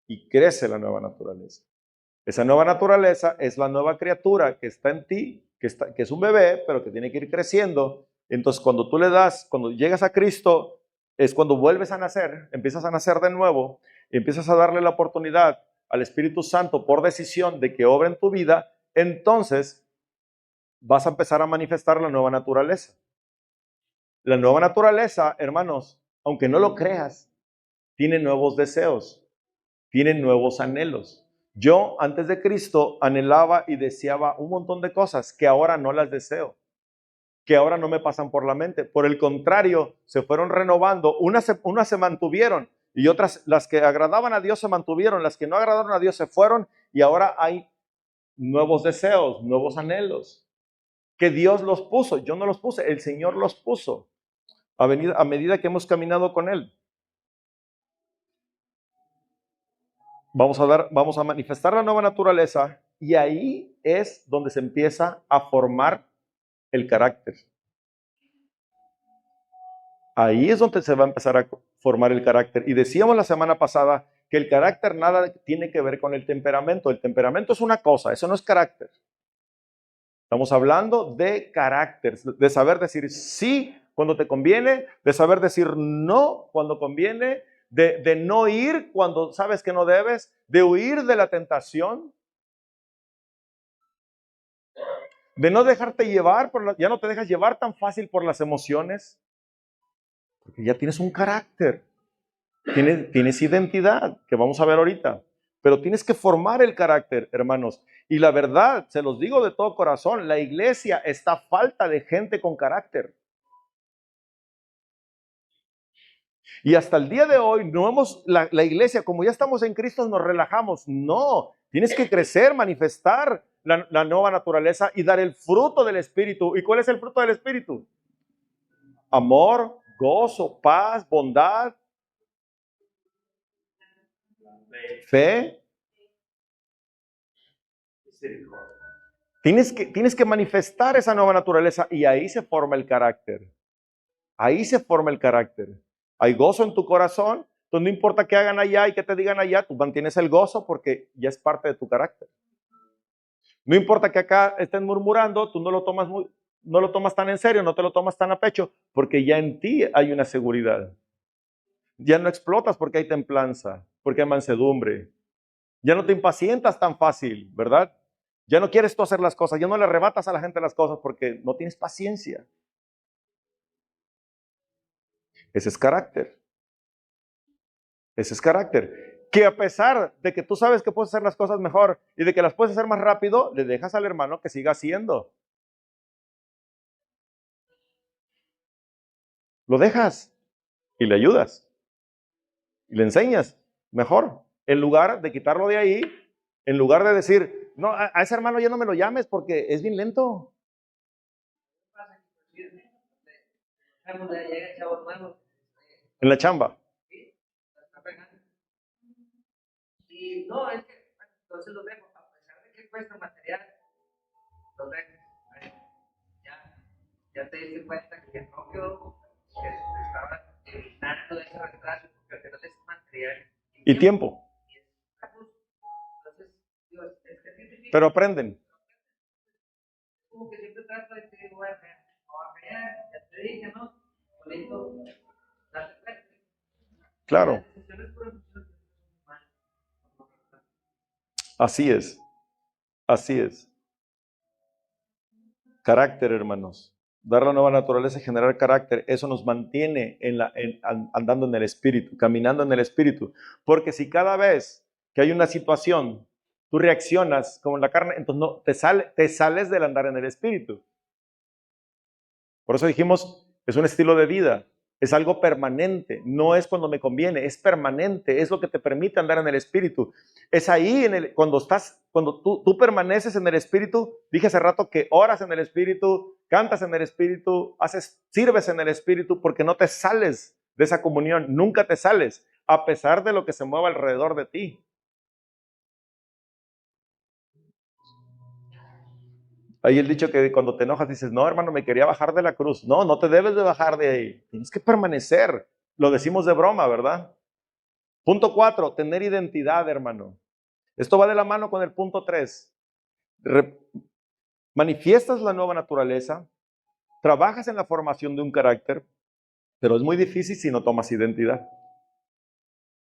y crece la nueva naturaleza. Esa nueva naturaleza es la nueva criatura que está en ti, que es un bebé, pero que tiene que ir creciendo. Entonces, cuando llegas a Cristo, es cuando vuelves a nacer, empiezas a nacer de nuevo, y empiezas a darle la oportunidad al Espíritu Santo por decisión de que obra en tu vida, entonces vas a empezar a manifestar la nueva naturaleza. La nueva naturaleza, hermanos, aunque no lo creas, tiene nuevos deseos, tiene nuevos anhelos. Yo antes de Cristo anhelaba y deseaba un montón de cosas que ahora no las deseo, que ahora no me pasan por la mente. Por el contrario, se fueron renovando. Unas se mantuvieron y otras, las que agradaban a Dios se mantuvieron, las que no agradaron a Dios se fueron y ahora hay nuevos deseos, nuevos anhelos, que Dios los puso. Yo no los puse, el Señor los puso a medida que hemos caminado con Él. Vamos a manifestar la nueva naturaleza y ahí es donde se empieza a formar el carácter. Ahí es donde se va a empezar a formar el carácter. Y decíamos la semana pasada que el carácter nada tiene que ver con el temperamento. El temperamento es una cosa, eso no es carácter. Estamos hablando de carácter, de saber decir sí cuando te conviene, de saber decir no cuando conviene, de no ir cuando sabes que no debes, de huir de la tentación, de no dejarte llevar, ya no te dejas llevar tan fácil por las emociones, porque ya tienes un carácter, tienes identidad, que vamos a ver ahorita, pero tienes que formar el carácter, hermanos. Y la verdad, se los digo de todo corazón, la iglesia está a falta de gente con carácter. Y hasta el día de hoy, la iglesia, como ya estamos en Cristo, nos relajamos. No, tienes que crecer, manifestar la nueva naturaleza y dar el fruto del Espíritu. ¿Y cuál es el fruto del Espíritu? Amor, gozo, paz, bondad, fe. Tienes que manifestar esa nueva naturaleza y ahí se forma el carácter. Ahí se forma el carácter. Hay gozo en tu corazón, entonces no importa qué hagan allá y qué te digan allá, tú mantienes el gozo porque ya es parte de tu carácter. No importa que acá estén murmurando, tú no lo tomas tan en serio, no te lo tomas tan a pecho, porque ya en ti hay una seguridad. Ya no explotas porque hay templanza, porque hay mansedumbre. Ya no te impacientas tan fácil, ¿verdad? Ya no quieres tú hacer las cosas, ya no le arrebatas a la gente las cosas porque no tienes paciencia. Ese es carácter. Ese es carácter. Que a pesar de que tú sabes que puedes hacer las cosas mejor y de que las puedes hacer más rápido, le dejas al hermano que siga haciendo. Lo dejas y le ayudas y le enseñas mejor. En lugar de quitarlo de ahí, en lugar de decir, no, a ese hermano ya no me lo llames porque es bien lento. En la chamba. Y no, es que entonces lo dejo, a pesar de que cuesta material, lo dejo. Ya te diste cuenta que no quedó, que estaba evitando ese retraso, porque al final es material. Y tiempo. Entonces, Dios, es que es difícil. Pero aprenden. Como que siempre trato de que, bueno, ya te dije, ¿no? Bonito, date cuenta. Claro. Así es. Así es. Carácter, hermanos. Dar la nueva naturaleza y generar carácter, eso nos mantiene andando en el Espíritu, caminando en el Espíritu. Porque si cada vez que hay una situación, tú reaccionas como en la carne, entonces no, te sales del andar en el Espíritu. Por eso dijimos, es un estilo de vida, es algo permanente, no es cuando me conviene, es permanente, es lo que te permite andar en el Espíritu. Es ahí, cuando tú permaneces en el Espíritu, dije hace rato que oras en el Espíritu, cantas en el Espíritu, sirves en el Espíritu, porque no te sales de esa comunión, nunca te sales, a pesar de lo que se mueva alrededor de ti. Hay el dicho que cuando te enojas dices, no, hermano, me quería bajar de la cruz. No, no te debes de bajar de ahí. Tienes que permanecer. Lo decimos de broma, ¿verdad? Punto 4, tener identidad, hermano. Esto va de la mano con el punto 3. Manifiestas la nueva naturaleza, trabajas en la formación de un carácter, pero es muy difícil si no tomas identidad.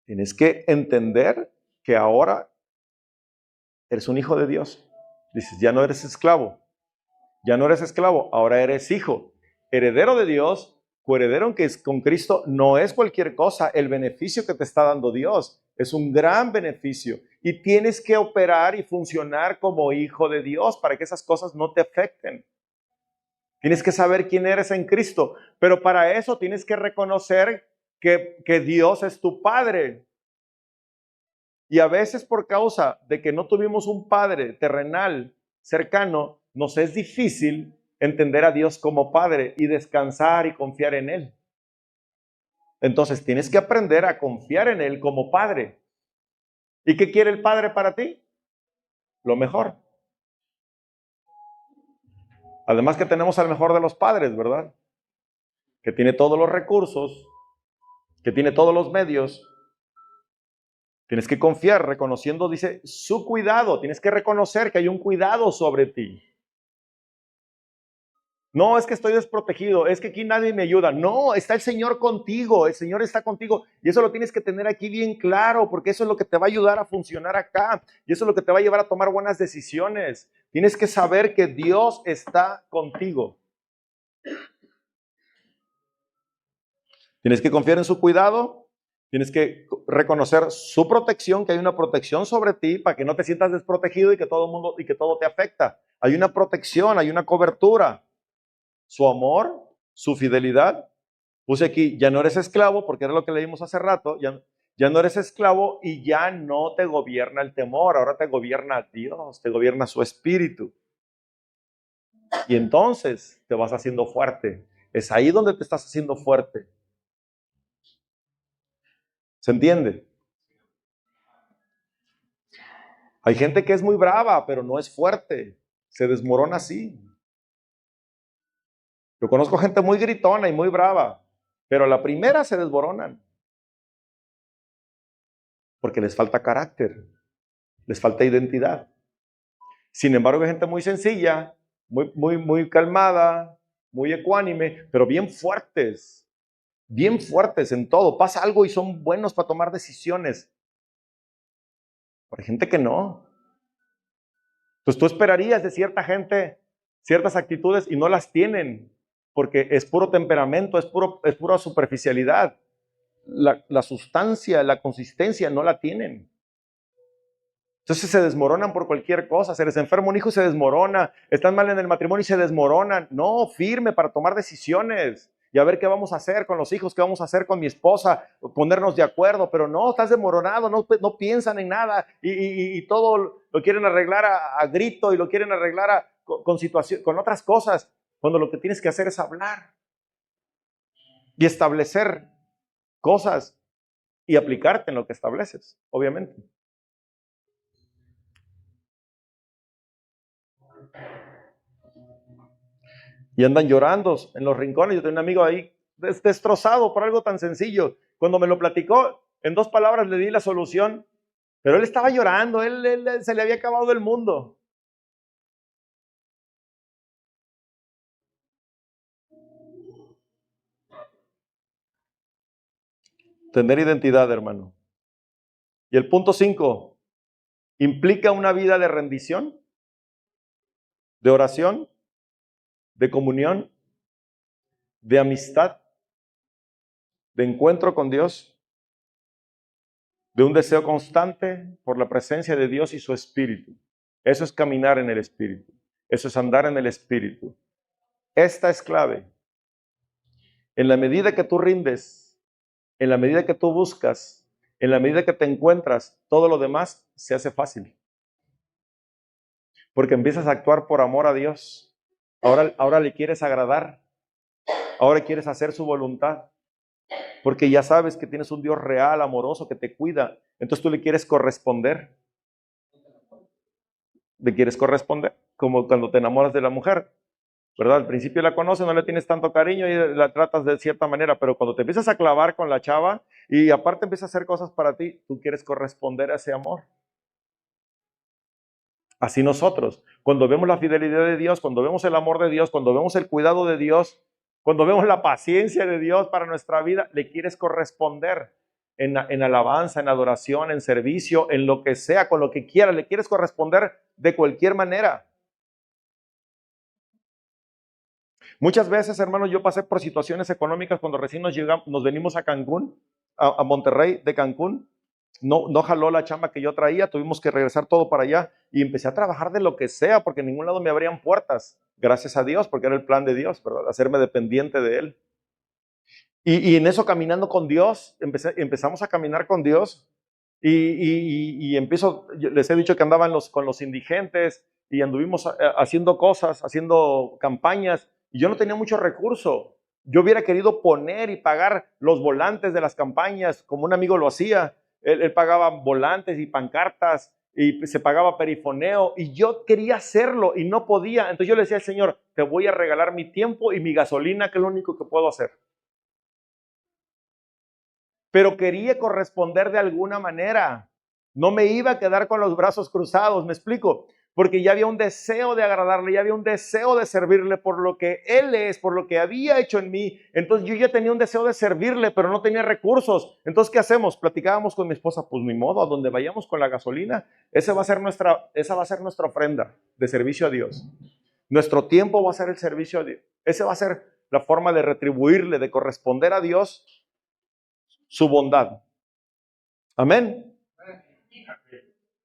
Tienes que entender que ahora eres un hijo de Dios. Dices, ya no eres esclavo. Ya no eres esclavo, ahora eres hijo, heredero de Dios, coheredero que es con Cristo. No es cualquier cosa, el beneficio que te está dando Dios es un gran beneficio y tienes que operar y funcionar como hijo de Dios para que esas cosas no te afecten. Tienes que saber quién eres en Cristo, pero para eso tienes que reconocer que Dios es tu Padre. Y a veces por causa de que no tuvimos un Padre terrenal cercano, nos es difícil entender a Dios como Padre y descansar y confiar en Él. Entonces tienes que aprender a confiar en Él como Padre. ¿Y qué quiere el Padre para ti? Lo mejor. Además que tenemos al mejor de los padres, ¿verdad? Que tiene todos los recursos, que tiene todos los medios. Tienes que confiar, reconociendo, dice, su cuidado. Tienes que reconocer que hay un cuidado sobre ti. No, es que estoy desprotegido, es que aquí nadie me ayuda. No, está el Señor contigo, el Señor está contigo. Y eso lo tienes que tener aquí bien claro, porque eso es lo que te va a ayudar a funcionar acá. Y eso es lo que te va a llevar a tomar buenas decisiones. Tienes que saber que Dios está contigo. Tienes que confiar en su cuidado. Tienes que reconocer su protección, que hay una protección sobre ti para que no te sientas desprotegido y que todo el mundo y que todo te afecta. Hay una protección, hay una cobertura. Su amor, su fidelidad. Puse aquí, ya no eres esclavo, porque era lo que leímos hace rato, ya no eres esclavo y ya no te gobierna el temor, ahora te gobierna Dios, te gobierna su espíritu. Y entonces te vas haciendo fuerte. Es ahí donde te estás haciendo fuerte. ¿Se entiende? Hay gente que es muy brava, pero no es fuerte. Se desmorona así. Yo conozco gente muy gritona y muy brava, pero a la primera se desmoronan. Porque les falta carácter, les falta identidad. Sin embargo, hay gente muy sencilla, muy calmada, muy ecuánime, pero bien fuertes en todo. Pasa algo y son buenos para tomar decisiones. Pero hay gente que no. Pues tú esperarías de cierta gente ciertas actitudes y no las tienen, porque es puro temperamento, es pura superficialidad. La sustancia, la consistencia no la tienen. Entonces se desmoronan por cualquier cosa. Se les enferma un hijo y se desmorona. Están mal en el matrimonio y se desmoronan. No, firme para tomar decisiones. Y a ver qué vamos a hacer con los hijos, qué vamos a hacer con mi esposa, ponernos de acuerdo. Pero no, estás desmoronado, no piensan en nada. Y todo lo quieren arreglar a grito y lo quieren arreglar con otras cosas. Cuando lo que tienes que hacer es hablar y establecer cosas y aplicarte en lo que estableces, obviamente. Y andan llorando en los rincones. Yo tengo un amigo ahí destrozado por algo tan sencillo. Cuando me lo platicó, en 2 palabras le di la solución, pero él estaba llorando, él se le había acabado el mundo. Tener identidad, hermano. Y el punto 5, implica una vida de rendición, de oración, de comunión, de amistad, de encuentro con Dios, de un deseo constante por la presencia de Dios y su Espíritu. Eso es caminar en el Espíritu. Eso es andar en el Espíritu. Esta es clave. En la medida que tú rindes, en la medida que tú buscas, en la medida que te encuentras, todo lo demás se hace fácil. Porque empiezas a actuar por amor a Dios. Ahora le quieres agradar. Ahora quieres hacer su voluntad. Porque ya sabes que tienes un Dios real, amoroso, que te cuida. Entonces tú le quieres corresponder. Le quieres corresponder. Como cuando te enamoras de la mujer, ¿verdad? Al principio la conoces, no le tienes tanto cariño y la tratas de cierta manera, pero cuando te empiezas a clavar con la chava y aparte empieza a hacer cosas para ti, tú quieres corresponder a ese amor. Así nosotros, cuando vemos la fidelidad de Dios, cuando vemos el amor de Dios, cuando vemos el cuidado de Dios, cuando vemos la paciencia de Dios para nuestra vida, le quieres corresponder en alabanza, en adoración, en servicio, en lo que sea, con lo que quiera, le quieres corresponder de cualquier manera. Muchas veces, hermanos, yo pasé por situaciones económicas cuando recién nos venimos a Cancún, a Monterrey de Cancún. no jaló la chamba que yo traía, tuvimos que regresar todo para allá y empecé a trabajar de lo que sea, porque en ningún lado me abrían puertas, gracias a Dios, porque era el plan de Dios, ¿verdad? Hacerme dependiente de Él. Y en eso caminando con Dios, empezamos a caminar con Dios y empiezo, les he dicho que andaban con los indigentes y anduvimos haciendo cosas, haciendo campañas y yo no tenía mucho recurso. Yo hubiera querido poner y pagar los volantes de las campañas como un amigo lo hacía. Él pagaba volantes y pancartas y se pagaba perifoneo y yo quería hacerlo y no podía. Entonces yo le decía al Señor, te voy a regalar mi tiempo y mi gasolina, que es lo único que puedo hacer. Pero quería corresponder de alguna manera. No me iba a quedar con los brazos cruzados, ¿me explico? Porque ya había un deseo de agradarle, ya había un deseo de servirle por lo que Él es, por lo que había hecho en mí. Entonces yo ya tenía un deseo de servirle, pero no tenía recursos. Entonces, ¿qué hacemos? Platicábamos con mi esposa, pues ni modo, a donde vayamos con la gasolina, esa va a ser nuestra ofrenda de servicio a Dios. Nuestro tiempo va a ser el servicio a Dios. Esa va a ser la forma de retribuirle, de corresponder a Dios su bondad. Amén.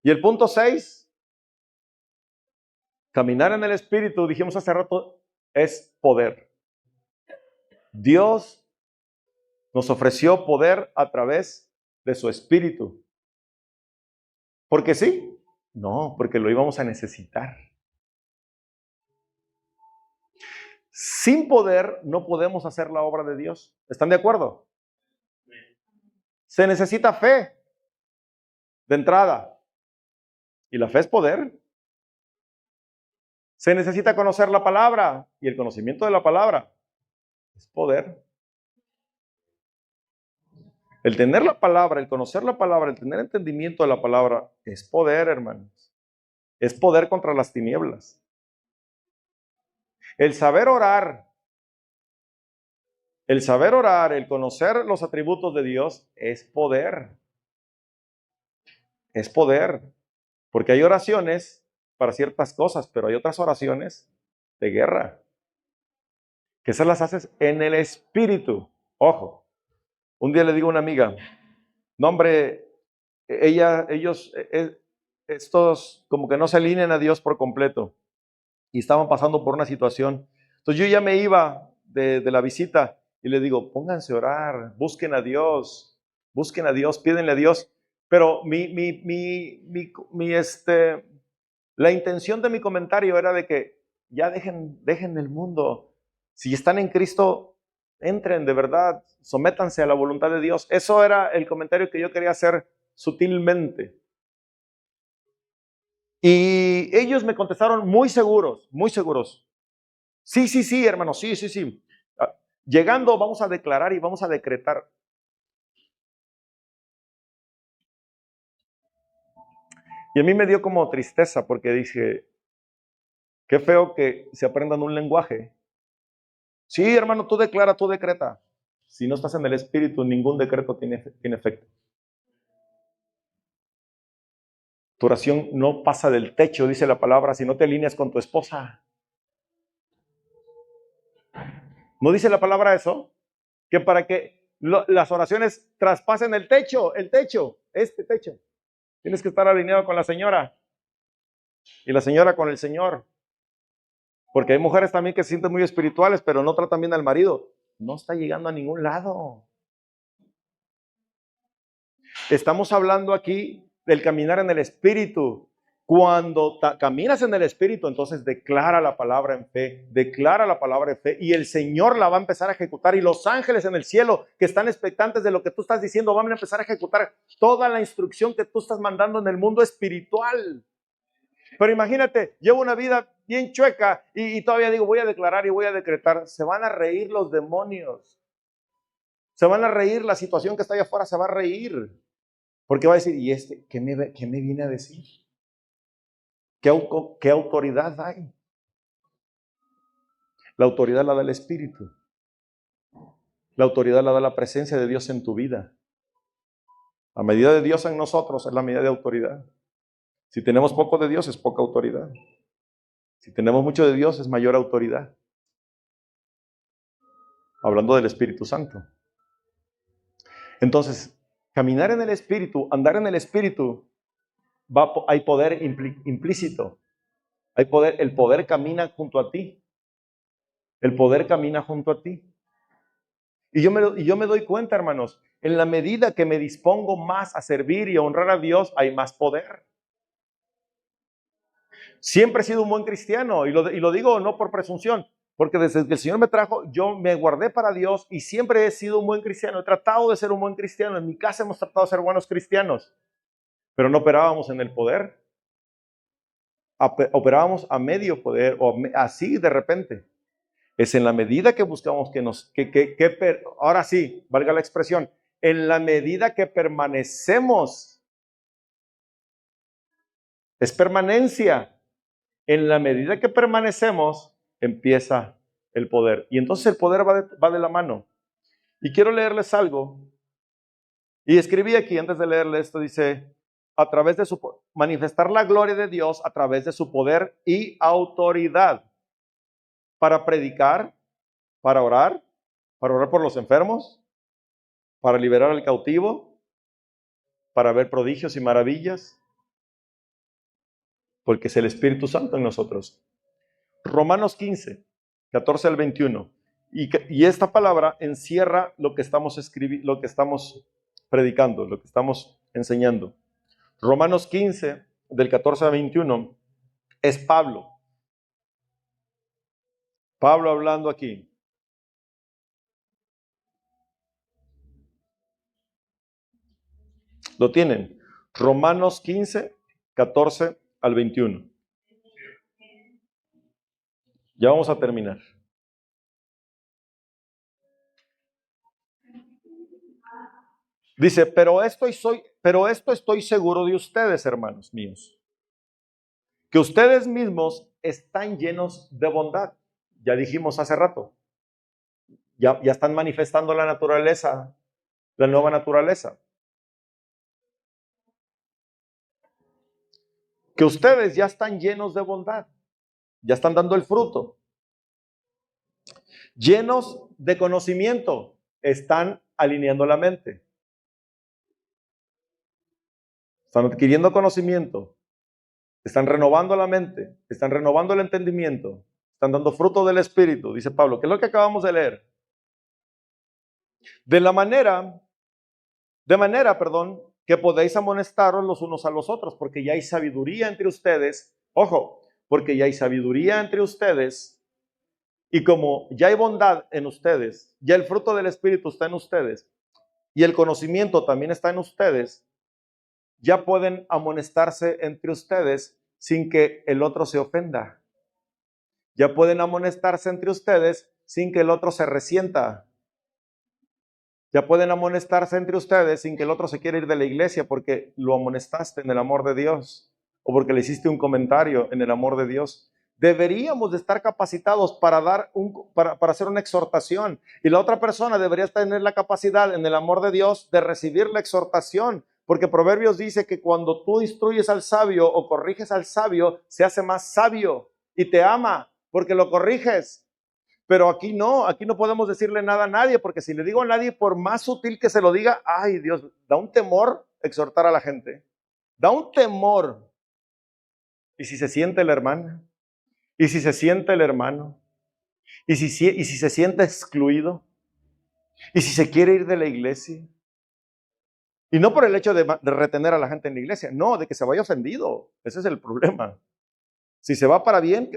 Y el punto 6, caminar en el Espíritu, dijimos hace rato, es poder. Dios nos ofreció poder a través de su Espíritu. ¿Por qué sí? No, porque lo íbamos a necesitar. Sin poder no podemos hacer la obra de Dios. ¿Están de acuerdo? Se necesita fe de entrada. Y la fe es poder. Se necesita conocer la palabra. Y el conocimiento de la palabra es poder. El tener la palabra, el conocer la palabra, el tener entendimiento de la palabra es poder, hermanos. Es poder contra las tinieblas. El saber orar, el conocer los atributos de Dios es poder. Es poder. Porque hay oraciones para ciertas cosas, pero hay otras oraciones de guerra. Que esas las haces en el Espíritu. Ojo, un día le digo a una amiga, no hombre, estos como que no se alinean a Dios por completo y estaban pasando por una situación. Entonces yo ya me iba de la visita y le digo, pónganse a orar, busquen a Dios, pídenle a Dios. Pero la intención de mi comentario era de que ya dejen el mundo. Si están en Cristo, entren de verdad, sométanse a la voluntad de Dios. Eso era el comentario que yo quería hacer sutilmente. Y ellos me contestaron muy seguros, muy seguros. Sí, hermano, sí. Llegando, vamos a declarar y vamos a decretar. Y a mí me dio como tristeza porque dije, qué feo que se aprendan un lenguaje. Sí, hermano, tú declara, tú decreta. Si no estás en el Espíritu, ningún decreto tiene efecto. Tu oración no pasa del techo, dice la palabra, si no te alineas con tu esposa. ¿No dice la palabra eso? Que para que las oraciones traspasen el techo, este techo. Tienes que estar alineado con la señora y la señora con el Señor. Porque hay mujeres también que se sienten muy espirituales, pero no tratan bien al marido. No está llegando a ningún lado. Estamos hablando aquí del caminar en el Espíritu. Cuando caminas en el Espíritu, entonces declara la palabra en fe, y el Señor la va a empezar a ejecutar, y los ángeles en el cielo que están expectantes de lo que tú estás diciendo van a empezar a ejecutar toda la instrucción que tú estás mandando en el mundo espiritual. Pero imagínate, llevo una vida bien chueca y todavía digo, voy a declarar y voy a decretar. Se van a reír los demonios. Se van a reír, la situación que está allá afuera se va a reír. Porque va a decir, ¿y qué me viene a decir? ¿Qué autoridad hay? La autoridad la da el Espíritu. La autoridad la da la presencia de Dios en tu vida. La medida de Dios en nosotros es la medida de autoridad. Si tenemos poco de Dios es poca autoridad. Si tenemos mucho de Dios es mayor autoridad. Hablando del Espíritu Santo. Entonces, caminar en el Espíritu, andar en el Espíritu, hay poder implícito. Hay poder, el poder camina junto a ti. El poder camina junto a ti. Y yo me doy cuenta, hermanos, en la medida que me dispongo más a servir y a honrar a Dios, hay más poder. Siempre he sido un buen cristiano y lo digo no por presunción, porque desde que el Señor me trajo, yo me guardé para Dios y siempre he sido un buen cristiano. He tratado de ser un buen cristiano. En mi casa hemos tratado de ser buenos cristianos, pero no operábamos en el poder. Operábamos a medio poder o así de repente. Es en la medida que buscamos ahora sí, valga la expresión, en la medida que permanecemos, es permanencia. En la medida que permanecemos, empieza el poder. Y entonces el poder va de la mano. Y quiero leerles algo. Y escribí aquí, antes de leerle esto, dice, a través de manifestar la gloria de Dios a través de su poder y autoridad, para predicar, para orar por los enfermos, para liberar al cautivo, para ver prodigios y maravillas, porque es el Espíritu Santo en nosotros. Romanos 15, 14 al 21. Y esta palabra encierra lo que estamos lo que estamos predicando, lo que estamos enseñando. Romanos 15, del 14 al 21, es Pablo. Pablo hablando aquí. ¿Lo tienen? Romanos 15, 14 al 21. Ya vamos a terminar. Dice, pero esto estoy seguro de ustedes, hermanos míos, que ustedes mismos están llenos de bondad. Ya dijimos hace rato. Ya están manifestando la naturaleza, la nueva naturaleza. Que ustedes ya están llenos de bondad. Ya están dando el fruto. Llenos de conocimiento. Están alineando la mente. Están adquiriendo conocimiento. Están renovando la mente. Están renovando el entendimiento. Están dando fruto del Espíritu, dice Pablo, que es lo que acabamos de leer. De manera, que podéis amonestaros los unos a los otros, porque ya hay sabiduría entre ustedes. Ojo, porque ya hay sabiduría entre ustedes. Y como ya hay bondad en ustedes, ya el fruto del Espíritu está en ustedes, y el conocimiento también está en ustedes, ya pueden amonestarse entre ustedes sin que el otro se ofenda. Ya pueden amonestarse entre ustedes sin que el otro se resienta. Ya pueden amonestarse entre ustedes sin que el otro se quiera ir de la iglesia porque lo amonestaste en el amor de Dios o porque le hiciste un comentario en el amor de Dios. Deberíamos de estar capacitados para para hacer una exhortación, y la otra persona debería tener la capacidad en el amor de Dios de recibir la exhortación, porque Proverbios dice que cuando tú instruyes al sabio o corriges al sabio, se hace más sabio y te ama porque lo corriges. Pero aquí no podemos decirle nada a nadie, porque si le digo a nadie, por más sutil que se lo diga, ay Dios, da un temor exhortar a la gente. Da un temor. ¿Y si se siente la hermana? ¿Y si se siente el hermano? ¿Y si se siente excluido? ¿Y si se quiere ir de la iglesia? Y no por el hecho de retener a la gente en la iglesia, no, de que se vaya ofendido. Ese es el problema. Si se va para bien,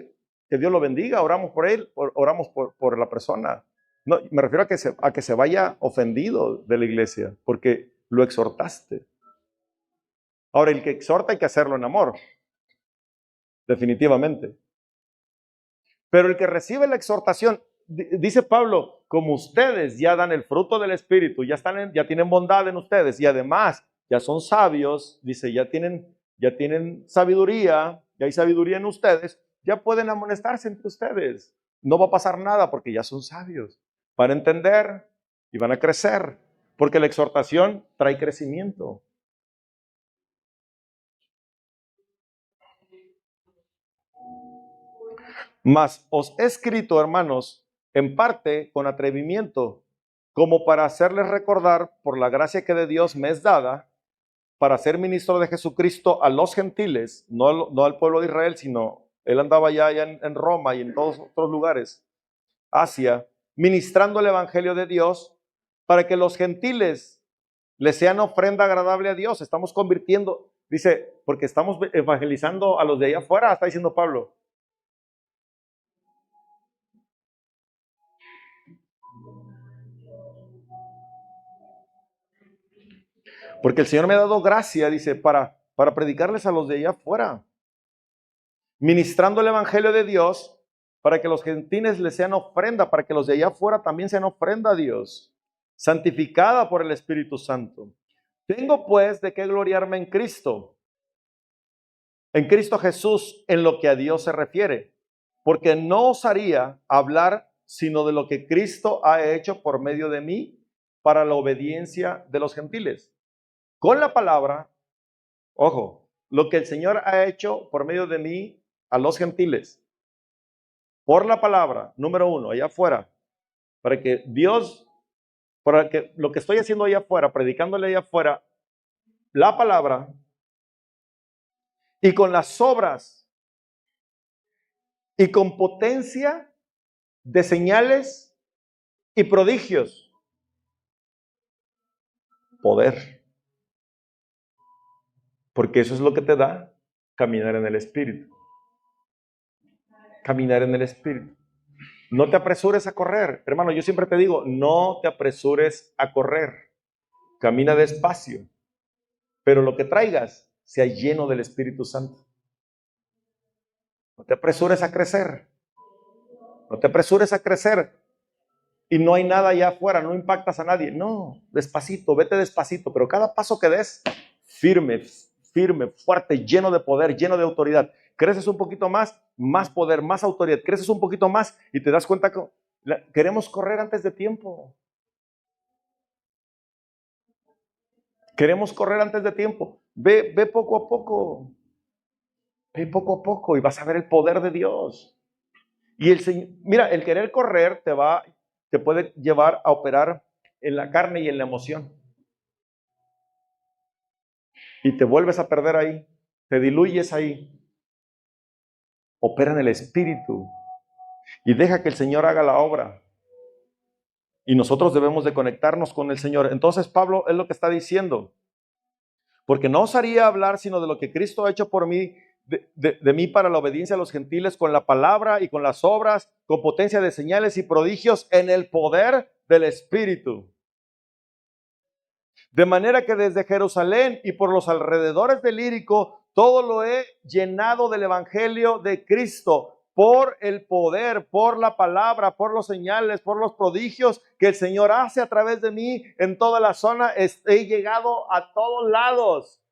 que Dios lo bendiga, oramos por él, oramos por la persona. No, me refiero a que se vaya ofendido de la iglesia, porque lo exhortaste. Ahora, el que exhorta hay que hacerlo en amor, definitivamente. Pero el que recibe la exhortación, dice Pablo, como ustedes ya dan el fruto del Espíritu, ya tienen bondad en ustedes y además ya son sabios, dice, ya tienen sabiduría, ya hay sabiduría en ustedes, ya pueden amonestarse entre ustedes. No va a pasar nada porque ya son sabios. Van a entender y van a crecer, porque la exhortación trae crecimiento. Mas os he escrito, hermanos, en parte con atrevimiento, como para hacerles recordar por la gracia que de Dios me es dada, para ser ministro de Jesucristo a los gentiles, no al pueblo de Israel, sino él andaba allá en Roma y en todos otros lugares, Asia, ministrando el evangelio de Dios, para que los gentiles les sean ofrenda agradable a Dios. Estamos convirtiendo, dice, porque estamos evangelizando a los de allá afuera, está diciendo Pablo. Porque el Señor me ha dado gracia, dice, para predicarles a los de allá afuera, ministrando el evangelio de Dios, para que los gentiles les sean ofrenda, para que los de allá afuera también sean ofrenda a Dios, santificada por el Espíritu Santo. Tengo pues de qué gloriarme en Cristo Jesús, en lo que a Dios se refiere, porque no osaría hablar sino de lo que Cristo ha hecho por medio de mí para la obediencia de los gentiles. Con la palabra, ojo, lo que el Señor ha hecho por medio de mí a los gentiles. Por la palabra, número 1, allá afuera, para que Dios, para que lo que estoy haciendo allá afuera, predicándole allá afuera, la palabra, y con las obras, y con potencia de señales y prodigios, poder. Porque eso es lo que te da caminar en el Espíritu. Caminar en el Espíritu. No te apresures a correr. Hermano, yo siempre te digo, no te apresures a correr. Camina despacio. Pero lo que traigas sea lleno del Espíritu Santo. No te apresures a crecer. No te apresures a crecer. Y no hay nada allá afuera, no impactas a nadie. No, despacito, vete despacito. Pero cada paso que des, firme, firme, fuerte, lleno de poder, lleno de autoridad. Creces un poquito más poder, más autoridad. Creces un poquito más y te das cuenta que queremos correr antes de tiempo. Queremos correr antes de tiempo. Ve poco a poco. Ve poco a poco y vas a ver el poder de Dios. Y el Señor, mira, el querer correr te puede llevar a operar en la carne y en la emoción. Y te vuelves a perder ahí. Te diluyes ahí. Opera en el Espíritu. Y deja que el Señor haga la obra. Y nosotros debemos de conectarnos con el Señor. Entonces Pablo es lo que está diciendo. Porque no osaría hablar sino de lo que Cristo ha hecho por mí, de mí para la obediencia a los gentiles, con la palabra y con las obras, con potencia de señales y prodigios en el poder del Espíritu. De manera que desde Jerusalén y por los alrededores del Ilírico, todo lo he llenado del Evangelio de Cristo, por el poder, por la palabra, por los señales, por los prodigios que el Señor hace a través de mí en toda la zona. He llegado a todos lados.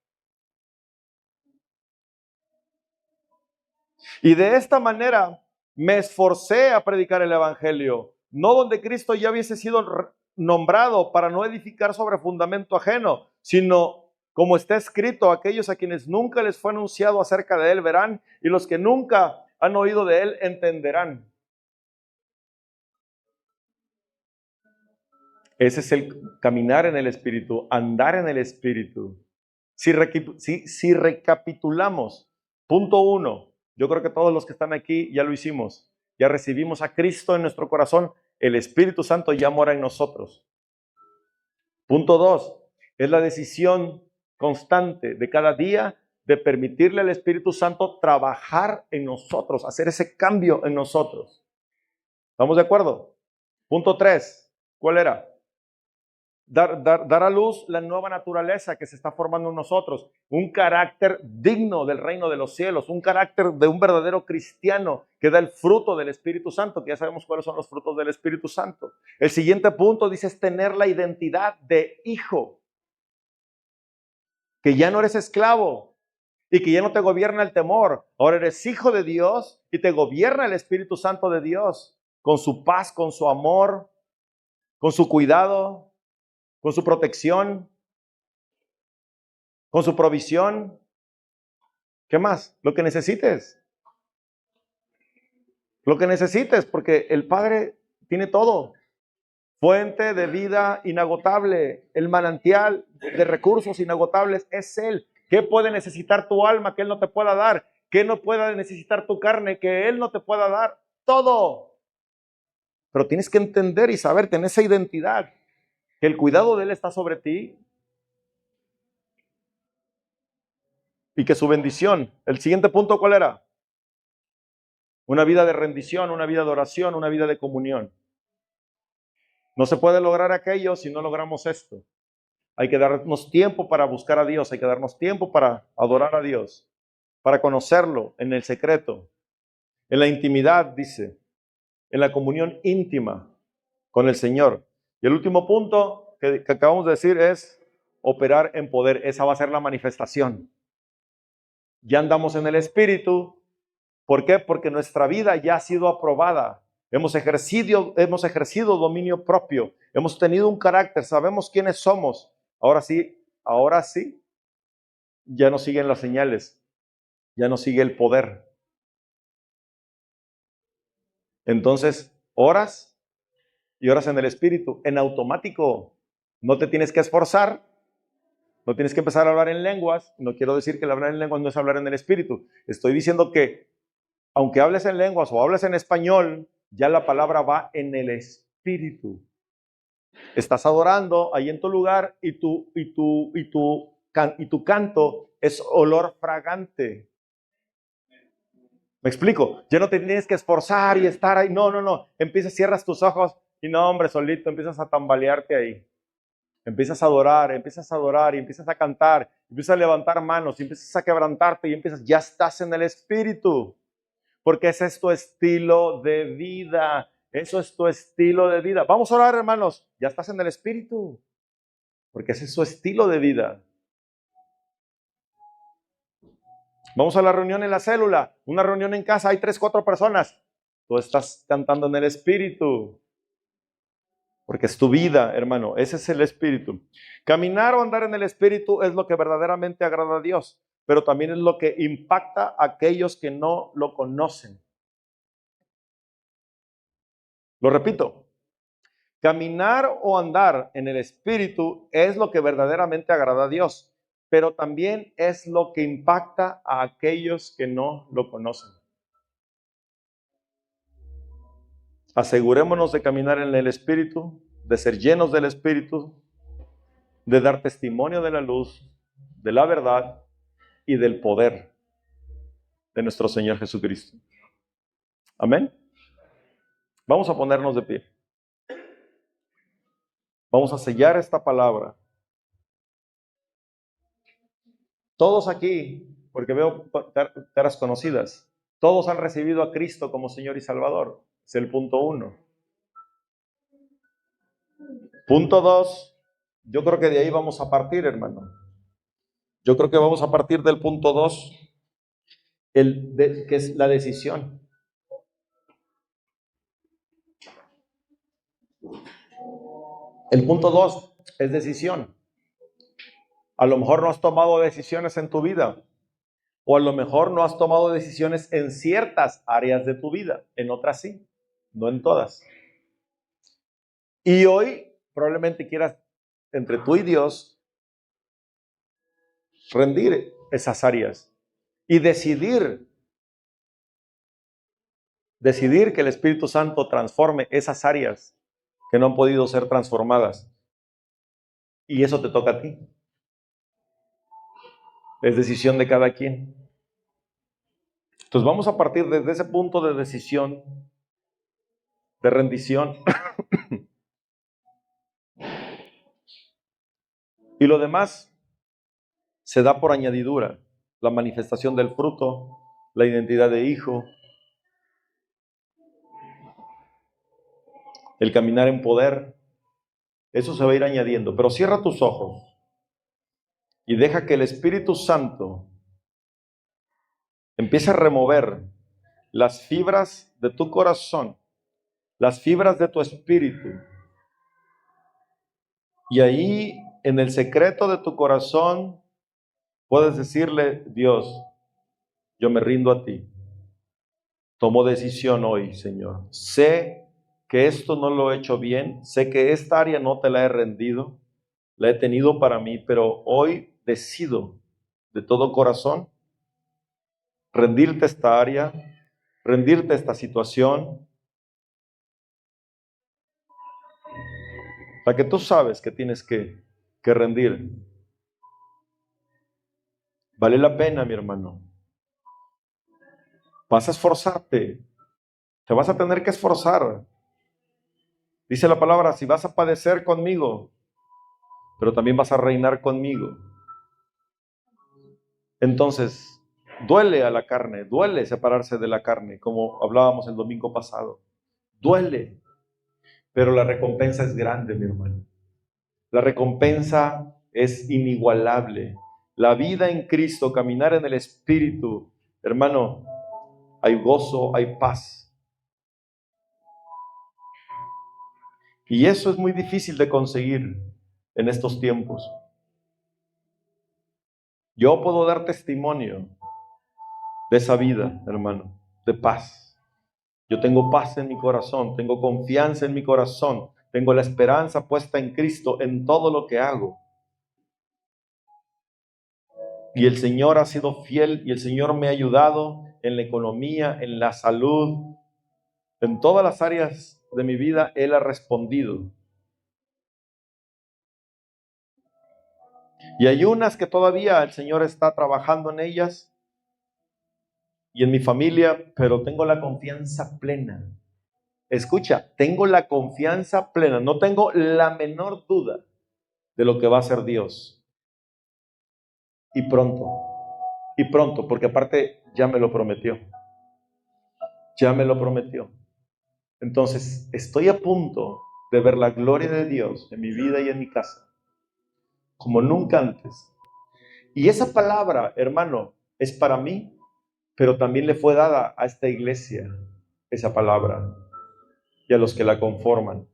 Y de esta manera me esforcé a predicar el Evangelio, no donde Cristo ya hubiese sido nombrado, para no edificar sobre fundamento ajeno, sino como está escrito: aquellos a quienes nunca les fue anunciado acerca de él verán, y los que nunca han oído de él entenderán. Ese es el caminar en el Espíritu, andar en el Espíritu. Si recapitulamos, punto 1, yo creo que todos los que están aquí ya lo hicimos. Ya recibimos a Cristo en nuestro corazón, el Espíritu Santo ya mora en nosotros. Punto 2, es la decisión constante de cada día de permitirle al Espíritu Santo trabajar en nosotros, hacer ese cambio en nosotros. ¿Estamos de acuerdo? Punto 3, ¿cuál era? Dar a luz la nueva naturaleza que se está formando en nosotros, un carácter digno del reino de los cielos, un carácter de un verdadero cristiano que da el fruto del Espíritu Santo, que ya sabemos cuáles son los frutos del Espíritu Santo. El siguiente punto dice es tener la identidad de hijo, que ya no eres esclavo y que ya no te gobierna el temor, ahora eres hijo de Dios y te gobierna el Espíritu Santo de Dios, con su paz, con su amor, con su cuidado, con su protección, con su provisión. ¿Qué más? Lo que necesites. Lo que necesites, porque el Padre tiene todo. fuente de vida inagotable, el manantial de recursos inagotables es Él. ¿Qué puede necesitar tu alma que Él no te pueda dar? ¿Qué no pueda necesitar tu carne que Él no te pueda dar? Todo. Pero tienes que entender y saber, tener esa identidad, que el cuidado de Él está sobre ti y que su bendición. El siguiente punto, ¿cuál era? Una vida de rendición, una vida de oración, una vida de comunión. No se puede lograr aquello si no logramos esto. Hay que darnos tiempo para buscar a Dios, hay que darnos tiempo para adorar a Dios, para conocerlo en el secreto, en la intimidad, dice, en la comunión íntima con el Señor. Y el último punto que acabamos de decir es operar en poder. Esa va a ser la manifestación. Ya andamos en el Espíritu. ¿Por qué? Porque nuestra vida ya ha sido aprobada. Hemos ejercido dominio propio. Hemos tenido un carácter. Sabemos quiénes somos. Ahora sí, ya no siguen las señales. Ya no sigue el poder. Entonces, oras y oras en el Espíritu, en automático. No te tienes que esforzar. No tienes que empezar a hablar en lenguas. No quiero decir que el hablar en lenguas no es hablar en el Espíritu. Estoy diciendo que aunque hables en lenguas o hables en español, ya la palabra va en el Espíritu. Estás adorando ahí en tu lugar y tu canto es olor fragante. ¿Me explico? Ya no te tienes que esforzar y estar ahí. No. Cierras tus ojos y no, hombre, solito empiezas a tambalearte ahí. Empiezas a adorar y empiezas a cantar, empiezas a levantar manos, y empiezas a quebrantarte y ya estás en el Espíritu. Porque ese es tu estilo de vida. Eso es tu estilo de vida. Vamos a orar, hermanos. Ya estás en el Espíritu. Porque ese es su estilo de vida. Vamos a la reunión en la célula. Una reunión en casa. Hay 3, 4 personas. Tú estás cantando en el Espíritu. Porque es tu vida, hermano. Ese es el Espíritu. Caminar o andar en el Espíritu es lo que verdaderamente agrada a Dios. Pero también es lo que impacta a aquellos que no lo conocen. Lo repito. Caminar o andar en el Espíritu es lo que verdaderamente agrada a Dios, pero también es lo que impacta a aquellos que no lo conocen. Asegurémonos de caminar en el Espíritu, de ser llenos del Espíritu, de dar testimonio de la luz, de la verdad y del poder de nuestro Señor Jesucristo. Amén. Vamos a ponernos de pie. Vamos a sellar esta palabra. Todos aquí, porque veo caras conocidas, todos han recibido a Cristo como Señor y Salvador. Es el punto 1. Punto 2, yo creo que de ahí vamos a partir, hermano. Yo creo que vamos a partir del punto 2, que es la decisión. El punto 2 es decisión. A lo mejor no has tomado decisiones en tu vida, o a lo mejor no has tomado decisiones en ciertas áreas de tu vida, en otras sí, no en todas. Y hoy probablemente quieras, entre tú y Dios, rendir esas áreas y decidir que el Espíritu Santo transforme esas áreas que no han podido ser transformadas. Y eso te toca a ti. Es decisión de cada quien. Entonces vamos a partir desde ese punto de decisión, de rendición. Y lo demás se da por añadidura. La manifestación del fruto, la identidad de hijo, el caminar en poder. Eso se va a ir añadiendo. Pero cierra tus ojos y deja que el Espíritu Santo empiece a remover las fibras de tu corazón, las fibras de tu espíritu. Y ahí, en el secreto de tu corazón, puedes decirle: Dios, yo me rindo a ti. Tomo decisión hoy, Señor. Sé que esto no lo he hecho bien, sé que esta área no te la he rendido, la he tenido para mí, pero hoy decido de todo corazón rendirte esta área, rendirte esta situación, la que tú sabes que tienes que rendir. Vale la pena, mi hermano. Vas a esforzarte, te vas a tener que esforzar. Dice la palabra, si vas a padecer conmigo, pero también vas a reinar conmigo. Entonces, duele a la carne, duele separarse de la carne, como hablábamos el domingo pasado. Duele, pero la recompensa es grande, mi hermano. La recompensa es inigualable. La vida en Cristo, caminar en el Espíritu, hermano, hay gozo, hay paz. Y eso es muy difícil de conseguir en estos tiempos. Yo puedo dar testimonio de esa vida, hermano, de paz. Yo tengo paz en mi corazón, tengo confianza en mi corazón, tengo la esperanza puesta en Cristo en todo lo que hago. Y el Señor ha sido fiel y el Señor me ha ayudado en la economía, en la salud, en todas las áreas de mi vida. Él ha respondido. Y hay unas que todavía el Señor está trabajando en ellas y en mi familia, pero tengo la confianza plena. Escucha, tengo la confianza plena, no tengo la menor duda de lo que va a hacer Dios. Y pronto, porque aparte ya me lo prometió. Ya me lo prometió. Entonces, estoy a punto de ver la gloria de Dios en mi vida y en mi casa, como nunca antes. Y esa palabra, hermano, es para mí, pero también le fue dada a esta iglesia, esa palabra, y a los que la conforman.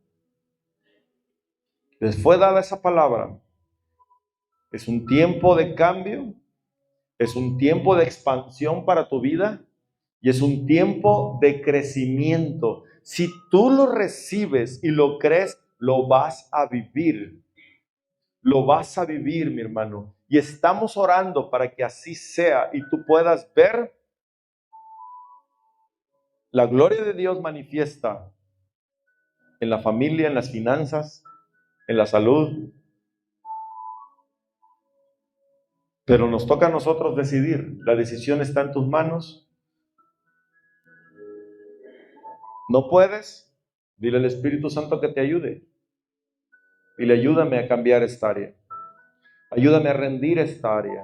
Les fue dada esa palabra. Es un tiempo de cambio, es un tiempo de expansión para tu vida y es un tiempo de crecimiento. Si tú lo recibes y lo crees, lo vas a vivir. Lo vas a vivir, mi hermano. Y estamos orando para que así sea y tú puedas ver la gloria de Dios manifiesta en la familia, en las finanzas, en la salud. Pero nos toca a nosotros decidir. La decisión está en tus manos. ¿No puedes? Dile al Espíritu Santo que te ayude. Dile, ayúdame a cambiar esta área. Ayúdame a rendir esta área.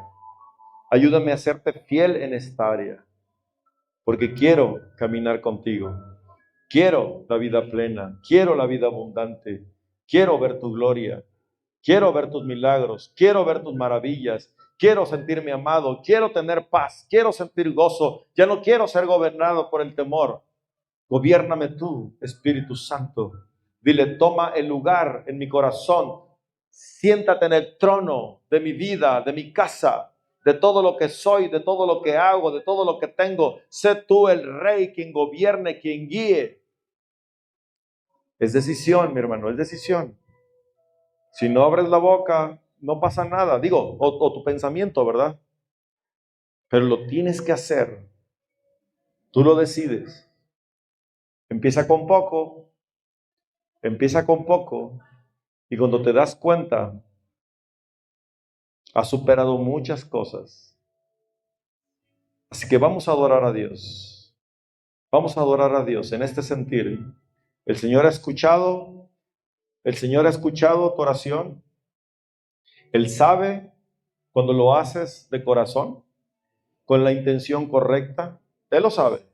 Ayúdame a serte fiel en esta área. Porque quiero caminar contigo. Quiero la vida plena. Quiero la vida abundante. Quiero ver tu gloria. Quiero ver tus milagros. Quiero ver tus maravillas. Quiero sentirme amado. Quiero tener paz. Quiero sentir gozo. Ya no quiero ser gobernado por el temor. Gobiérname tú, Espíritu Santo. Dile, toma el lugar en mi corazón. Siéntate en el trono de mi vida, de mi casa, de todo lo que soy, de todo lo que hago, de todo lo que tengo. Sé tú el Rey, quien gobierne, quien guíe. Es decisión, mi hermano, es decisión. Si no abres la boca, no pasa nada. Digo, o tu pensamiento, ¿verdad? Pero lo tienes que hacer. Tú lo decides. Empieza con poco. Empieza con poco. Y cuando te das cuenta, has superado muchas cosas. Así que vamos a adorar a Dios. Vamos a adorar a Dios en este sentir. El Señor ha escuchado tu oración. Él sabe cuando lo haces de corazón, con la intención correcta. Él lo sabe.